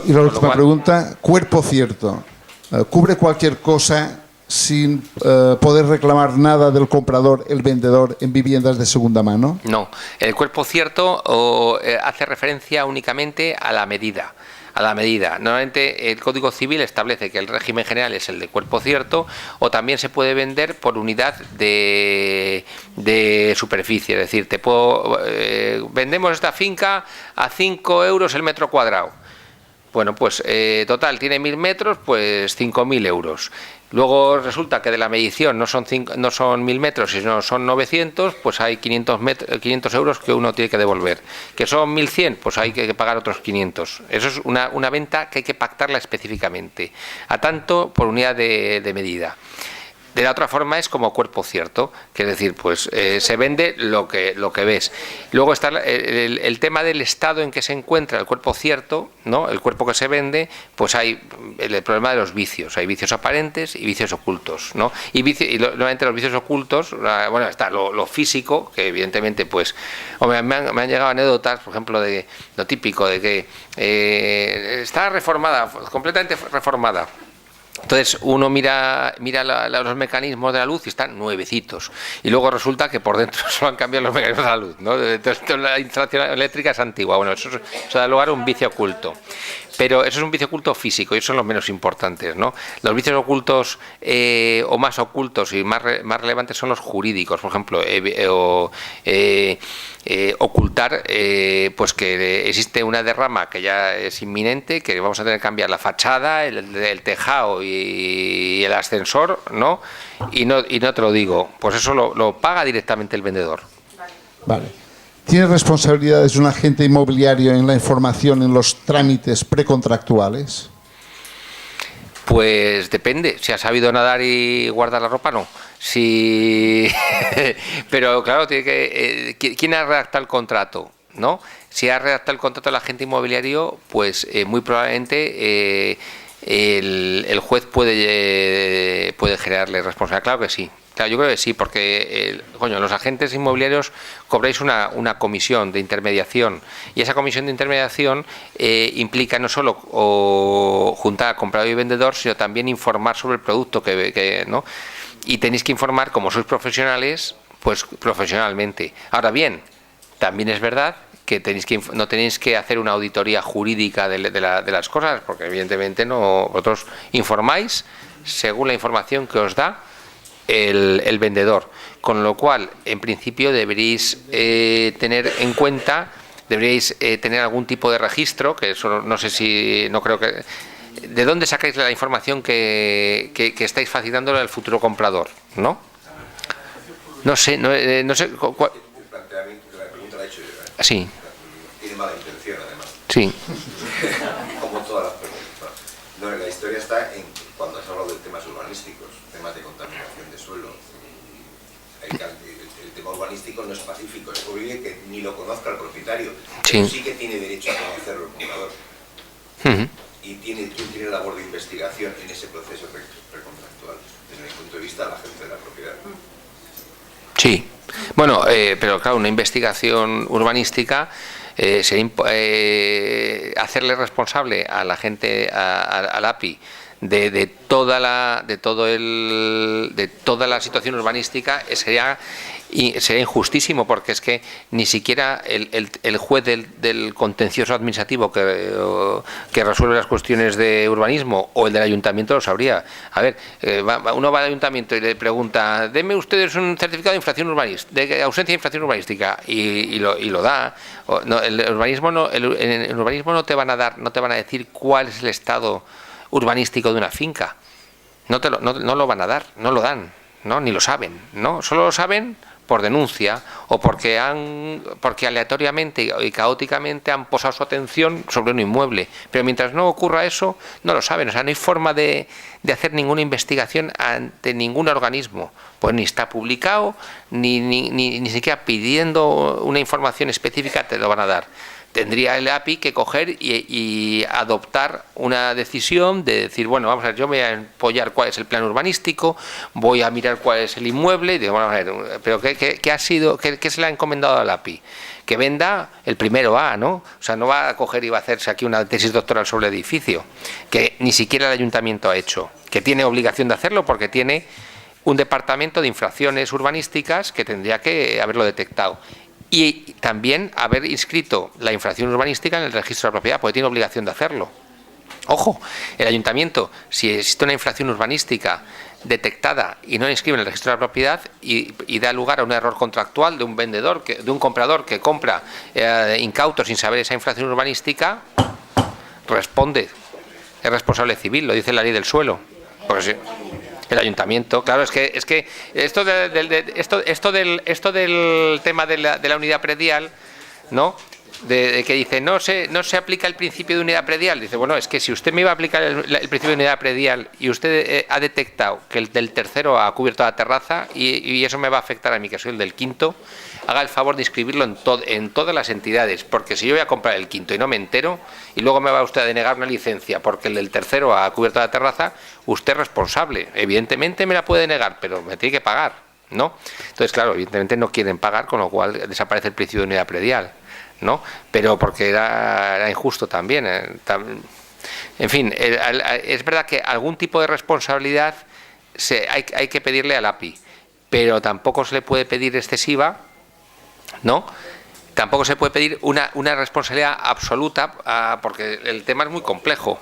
Y la última pregunta: cuerpo cierto, ¿cubre cualquier cosa sin poder reclamar nada del comprador, el vendedor, en viviendas de segunda mano? No, el cuerpo cierto hace referencia únicamente a la medida. Normalmente el Código Civil establece que el régimen general es el de cuerpo cierto, o también se puede vender por unidad de superficie. Es decir, vendemos esta finca a 5 euros el metro cuadrado. Bueno, pues total, tiene 1000 metros, pues 5.000 euros. Luego resulta que de la medición no son 1000 metros, sino son 900, pues hay 500 euros que uno tiene que devolver. Que son 1100, pues hay que pagar otros 500. Eso es una venta que hay que pactarla específicamente, a tanto por unidad de medida. De la otra forma es como cuerpo cierto, que es decir, pues se vende lo que ves. Luego está el tema del estado en que se encuentra el cuerpo cierto, ¿no? El cuerpo que se vende, pues hay el problema de los vicios. Hay vicios aparentes y vicios ocultos, ¿no? Y normalmente los vicios ocultos, bueno, está lo físico, que evidentemente, pues, me han llegado anécdotas, por ejemplo, de lo típico, de que está reformada, completamente reformada. Entonces uno mira los mecanismos de la luz y están nuevecitos, y luego resulta que por dentro solo han cambiado los mecanismos de la luz, ¿no? Entonces la instalación eléctrica es antigua. Bueno, eso da lugar a un vicio oculto. Pero eso es un vicio oculto físico, y esos son los menos importantes, ¿no? Los vicios ocultos o más ocultos y más relevantes son los jurídicos, por ejemplo, ocultar pues que existe una derrama que ya es inminente, que vamos a tener que cambiar la fachada, el tejado y el ascensor, ¿no? Y no te lo digo, pues eso lo paga directamente el vendedor. Vale. ¿Tiene responsabilidades un agente inmobiliario en la información en los trámites precontractuales? Pues depende. Si ha sabido nadar y guardar la ropa, no. Si pero claro, tiene que ¿quién ha redactado el contrato? ¿No? Si ha redactado el contrato el agente inmobiliario, pues muy probablemente el juez puede generarle responsabilidad. Claro que sí. Claro, yo creo que sí, porque los agentes inmobiliarios cobráis una comisión de intermediación, y esa comisión de intermediación implica no solo juntar a comprador y vendedor, sino también informar sobre el producto ¿no? Y tenéis que informar, como sois profesionales, pues profesionalmente. Ahora bien, también es verdad que no tenéis que hacer una auditoría jurídica de las cosas, porque evidentemente vosotros informáis según la información que os da el vendedor, con lo cual en principio deberíais tener en cuenta, tener algún tipo de registro, que eso no creo que... ¿De dónde sacáis la información que estáis facilitando al futuro comprador? ¿No? No sé. El planteamiento de la pregunta la he hecho yo, ¿eh? Sí. Tiene mala intención, además. Sí. Como todas las preguntas. No, la historia está en cuando has hablado de temas urbanísticos, temas de contaminación de suelo. El tema urbanístico no es pacífico, es posible que ni lo conozca el propietario, pero sí que tiene derecho a conocerlo el comprador. Y tiene labor de investigación en ese proceso precontractual, desde mi punto de vista, de la gente de la propiedad. Sí. Bueno, pero claro, una investigación urbanística sería hacerle responsable a la gente, al API, de toda la situación urbanística, sería injustísimo, porque es que ni siquiera el juez del contencioso administrativo que resuelve las cuestiones de urbanismo, o el del ayuntamiento, lo sabría. A ver, uno va al ayuntamiento y le pregunta: deme ustedes un certificado de infracción urbanística, de ausencia de infracción urbanística, y lo da. El urbanismo no te van a decir cuál es el estado urbanístico de una finca. No lo van a dar, no lo dan, ¿no? Ni lo saben, ¿no? Solo lo saben por denuncia, o porque aleatoriamente y caóticamente han posado su atención sobre un inmueble. Pero mientras no ocurra eso, no lo saben. O sea, no hay forma de hacer ninguna investigación ante ningún organismo. Pues ni está publicado, ni siquiera pidiendo una información específica te lo van a dar. Tendría el API que coger y adoptar una decisión de decir: bueno, vamos a ver, yo voy a apoyar cuál es el plan urbanístico, voy a mirar cuál es el inmueble, y digo, bueno, a ver, pero ¿qué se le ha encomendado al API? que venda el primero A, ¿no? O sea, no va a coger y va a hacerse aquí una tesis doctoral sobre el edificio, que ni siquiera el ayuntamiento ha hecho, que tiene obligación de hacerlo porque tiene un departamento de infracciones urbanísticas que tendría que haberlo detectado. Y también haber inscrito la infracción urbanística en el registro de propiedad, porque tiene obligación de hacerlo. Ojo, el ayuntamiento, si existe una infracción urbanística detectada y no la inscribe en el registro de la propiedad y da lugar a un error contractual de un vendedor, de un comprador que compra incauto sin saber esa infracción urbanística, responde, es responsable civil, lo dice la ley del suelo. Porque sí, el ayuntamiento, claro, es que esto del tema de la unidad predial, ¿no? De que dice no se aplica el principio de unidad predial, dice, bueno, es que si usted me iba a aplicar el principio de unidad predial y usted ha detectado que el del tercero ha cubierto la terraza y eso me va a afectar a mí, que soy el del quinto, haga el favor de inscribirlo en todas las entidades, porque si yo voy a comprar el quinto y no me entero y luego me va usted a denegar una licencia porque el del tercero ha cubierto la terraza, usted es responsable. Evidentemente me la puede negar, pero me tiene que pagar, ¿no? Entonces, claro, evidentemente no quieren pagar, con lo cual desaparece el principio de unidad predial, ¿no? Pero porque era injusto también. En fin, es verdad que algún tipo de responsabilidad hay que pedirle al API, pero tampoco se le puede pedir excesiva, ¿no? Tampoco se puede pedir una responsabilidad absoluta, porque el tema es muy complejo.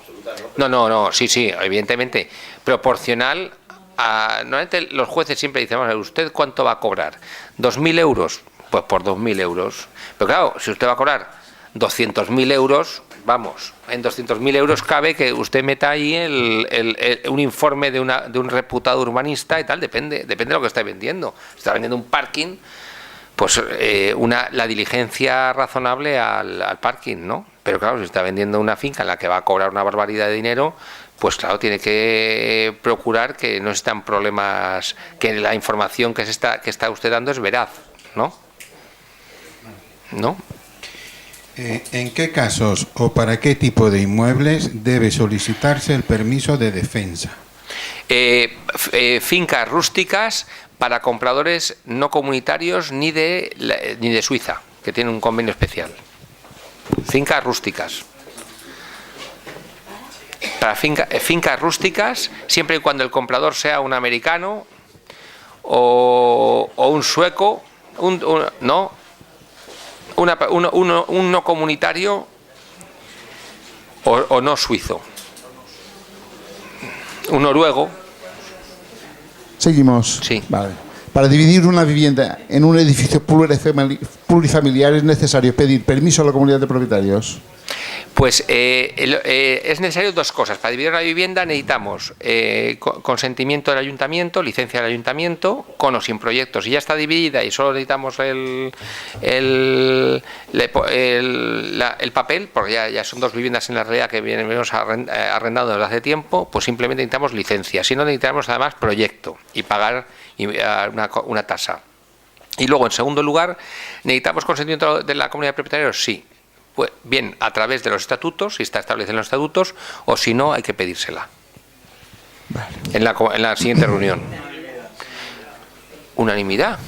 No, sí, evidentemente. Proporcional a... Normalmente los jueces siempre dicen, bueno, ¿usted cuánto va a cobrar? ¿2.000 euros? Pues por 2.000 euros. Pero claro, si usted va a cobrar 200.000 euros, vamos, en 200.000 euros cabe que usted meta ahí un informe de un reputado urbanista y tal, depende de lo que esté vendiendo. Si está vendiendo un parking, pues la diligencia razonable al parking, ¿no? Pero claro, si está vendiendo una finca en la que va a cobrar una barbaridad de dinero, pues claro, tiene que procurar que no existan problemas, que la información que está usted dando es veraz, ¿no? ¿No? ¿En qué casos o para qué tipo de inmuebles debe solicitarse el permiso de defensa? Fincas rústicas para compradores no comunitarios ni de Suiza, que tienen un convenio especial. Fincas rústicas. Para fincas rústicas, siempre y cuando el comprador sea un americano o un sueco, un no comunitario o no suizo, un noruego. Seguimos. Sí. Vale. Para dividir una vivienda en un edificio plurifamiliar es necesario pedir permiso a la comunidad de propietarios. Pues es necesario dos cosas. Para dividir una vivienda necesitamos consentimiento del ayuntamiento, licencia del ayuntamiento, con o sin proyectos. Si ya está dividida y solo necesitamos el papel, porque ya son dos viviendas en la realidad que venimos arrendando desde hace tiempo, pues simplemente necesitamos licencia. Si no, necesitamos además proyecto y pagar una tasa. Y luego, en segundo lugar, ¿necesitamos consentimiento de la comunidad de propietarios? Sí. Pues bien, a través de los estatutos, si está establecido en los estatutos, o si no, hay que pedírsela. Vale. En la siguiente reunión. ¿Unanimidad?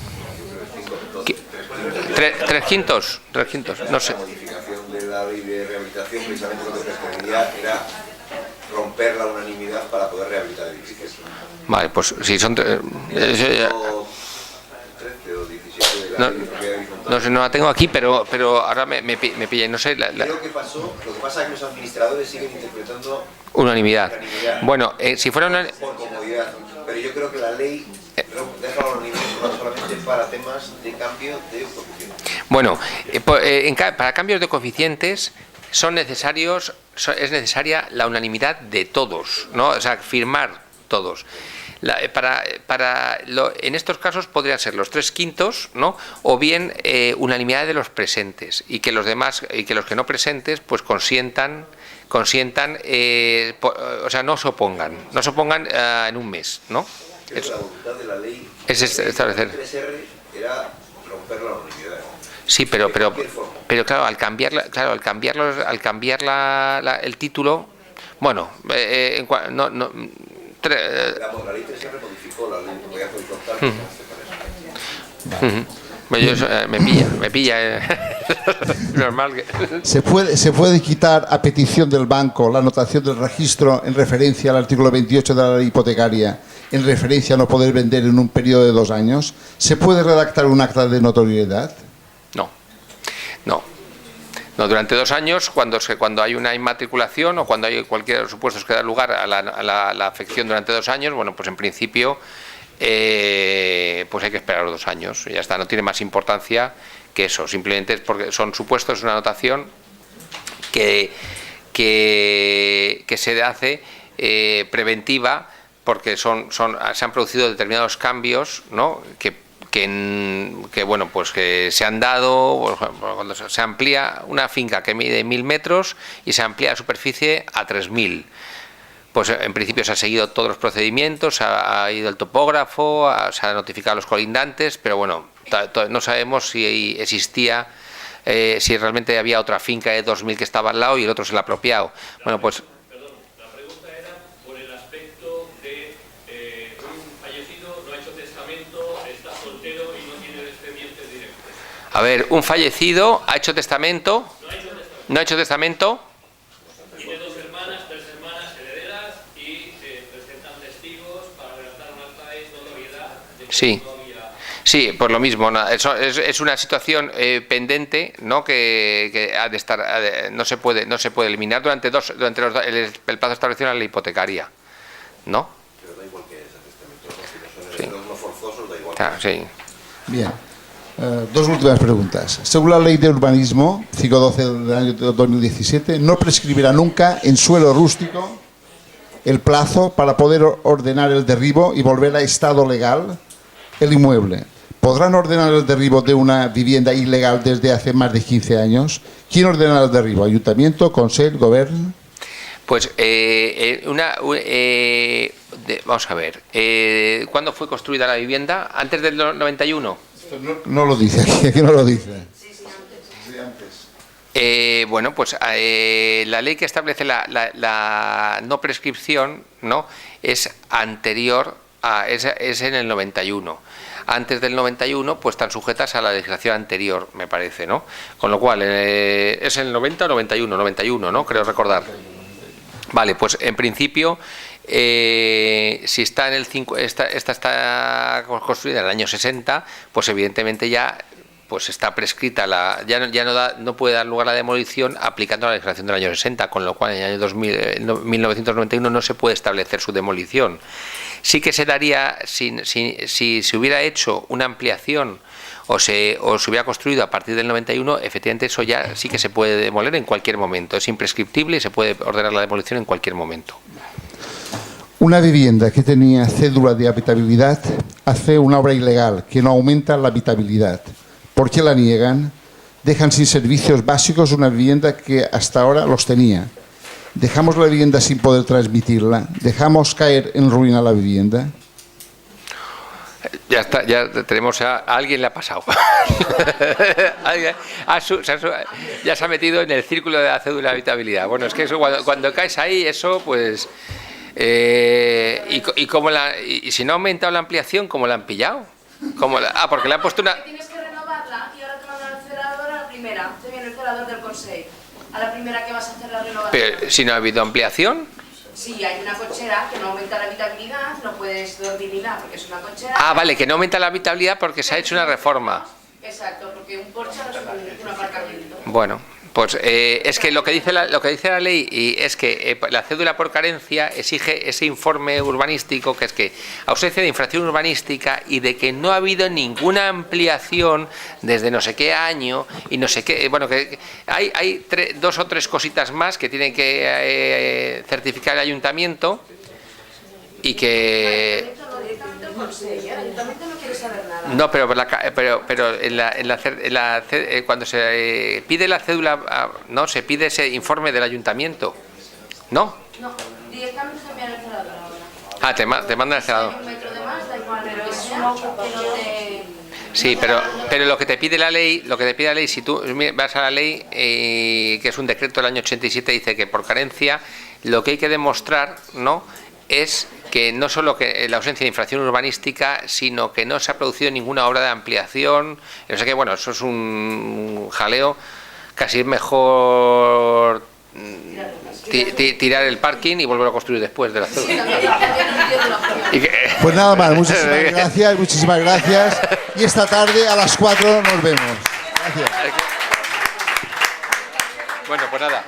¿Tres quintos? No sé. La modificación de la ley de rehabilitación, precisamente lo que pretendía era romper la unanimidad para poder rehabilitar edificios. Vale, pues si son... 13 o 17 de la ley de propiedad horizontal. No sé, no la tengo aquí, pero ahora me pilla, no sé... Creo que pasó, lo que pasa es que los administradores siguen interpretando... Unanimidad. Bueno, si fuera una... Por comodidad, pero yo creo que la ley deja la unanimidad solamente para temas de cambio de coeficientes. Bueno, para cambios de coeficientes es necesaria la unanimidad de todos, ¿no? O sea, firmar todos. En estos casos podrían ser los 3/5, ¿no? O bien unanimidad de los presentes y que los demás y que los que no presentes pues consientan, o sea, no se opongan en un mes, ¿no? Creo que la voluntad de la ley es establecer. El 3R era romper la unanimidad. Sí, pero claro, al cambiar el título, bueno, La ley 3R modificó la ley de propiedad horizontal. Me pilla. Normal que... ¿Se puede quitar a petición del banco la anotación del registro en referencia al artículo 28 de la ley hipotecaria, en referencia a no poder vender en un periodo de 2 años? ¿Se puede redactar un acta de notoriedad? No, durante 2 años, cuando hay una inmatriculación o cuando hay cualquier de los supuestos que da lugar a la afección durante 2 años, bueno, pues en principio pues hay que esperar los 2 años. Ya está, no tiene más importancia que eso. Simplemente es porque son supuestos, es una anotación que se hace preventiva, porque se han producido determinados cambios, ¿no? que bueno, pues que se han dado, por ejemplo, cuando se amplía una finca que mide 1000 metros y se amplía la superficie a 3000. Pues en principio se han seguido todos los procedimientos, ha ido el topógrafo, se han notificado a los colindantes, pero bueno, no sabemos si existía, si realmente había otra finca de 2000 que estaba al lado y el otro se la ha apropiado. Bueno, pues... Perdón, la pregunta era por el aspecto de un fallecido no ha hecho testamento, está soltero y no tiene descendientes directos. A ver, un fallecido ha hecho testamento, no ha hecho testamento. Tiene 2 hermanas, 3 hermanas herederas y presentan testigos para redactar un acta de notoriedad de que Sí. no había... Sí, pues lo mismo, eso es una situación pendente, ¿no? que ha de estar, no se puede eliminar durante el plazo establecido en la ley hipotecaria, ¿no? Pero da igual que ese testamento, si son herederos no forzosos, da igual. Sí. Bien. 2 últimas preguntas. Según la ley de urbanismo 512 del año 2017, no prescribirá nunca en suelo rústico el plazo para poder ordenar el derribo y volver a estado legal el inmueble. ¿Podrán ordenar el derribo de una vivienda ilegal desde hace más de 15 años? ¿Quién ordena el derribo? ¿Ayuntamiento, Consell, Govern? Pues vamos a ver, ¿cuándo fue construida la vivienda? ¿Antes del 91? No lo dice, aquí no lo dice. Bueno, pues la ley que establece la no prescripción, ¿no? Es anterior es en el 91. Antes del 91, pues están sujetas a la legislación anterior, me parece, ¿no? Con lo cual, ¿es en el 90 o 91, ¿no? Creo recordar. Vale, pues en principio, si está en el 5, esta está construida en el año 60, pues evidentemente ya pues está prescrita, no puede dar lugar a la demolición aplicando la legislación del año 60, con lo cual en el año 1991 no se puede establecer su demolición. Sí que se daría, si se hubiera hecho una ampliación o se hubiera construido a partir del 91, efectivamente eso ya sí que se puede demoler en cualquier momento, es imprescriptible y se puede ordenar la demolición en cualquier momento. Una vivienda que tenía cédula de habitabilidad hace una obra ilegal que no aumenta la habitabilidad. ¿Por qué la niegan? Dejan sin servicios básicos una vivienda que hasta ahora los tenía. ¿Dejamos la vivienda sin poder transmitirla? ¿Dejamos caer en ruina la vivienda? Ya está, ya tenemos a alguien le ha pasado. Ya se ha metido en el círculo de la cédula de habitabilidad. Bueno, es que eso cuando caes ahí, eso pues... y si no ha aumentado la ampliación, ¿cómo la han pillado? Porque le han puesto una... Tienes que renovarla y ahora te mandan el celador a la primera. Te viene el celador del Consell. A la primera que vas a hacer la renovación. Pero si no ha habido ampliación... Sí, hay una cochera que no aumenta la habitabilidad, no puedes dormir ni nada porque es una cochera. Ah, vale, que no aumenta la habitabilidad porque se ha hecho una reforma. Exacto, porque un porche no es un aparcamiento. Bueno, pues es que lo que dice la ley y es que la cédula por carencia exige ese informe urbanístico, que es que ausencia de infracción urbanística y de que no ha habido ninguna ampliación desde no sé qué año y no sé qué, bueno, que hay 2 o 3 cositas más que tiene que certificar el ayuntamiento y que... No, pero cuando se pide la cédula, no, se pide ese informe del ayuntamiento, ¿no? No, directamente se envía el celador ahora. Ah, te mandan el celador. Un metro de más, da igual, pero es un ojo que no te... Sí, pero lo que te pide la ley, si tú vas a la ley, que es un decreto del año 87, dice que por carencia lo que hay que demostrar, ¿no?, es que no solo que la ausencia de infracción urbanística, sino que no se ha producido ninguna obra de ampliación. O sea que, bueno, eso es un jaleo. Casi es mejor tirar el parking y volver a construir después de la zona. Pues nada más, muchísimas gracias. Y esta tarde a las 4 nos vemos. Gracias. Bueno, pues nada.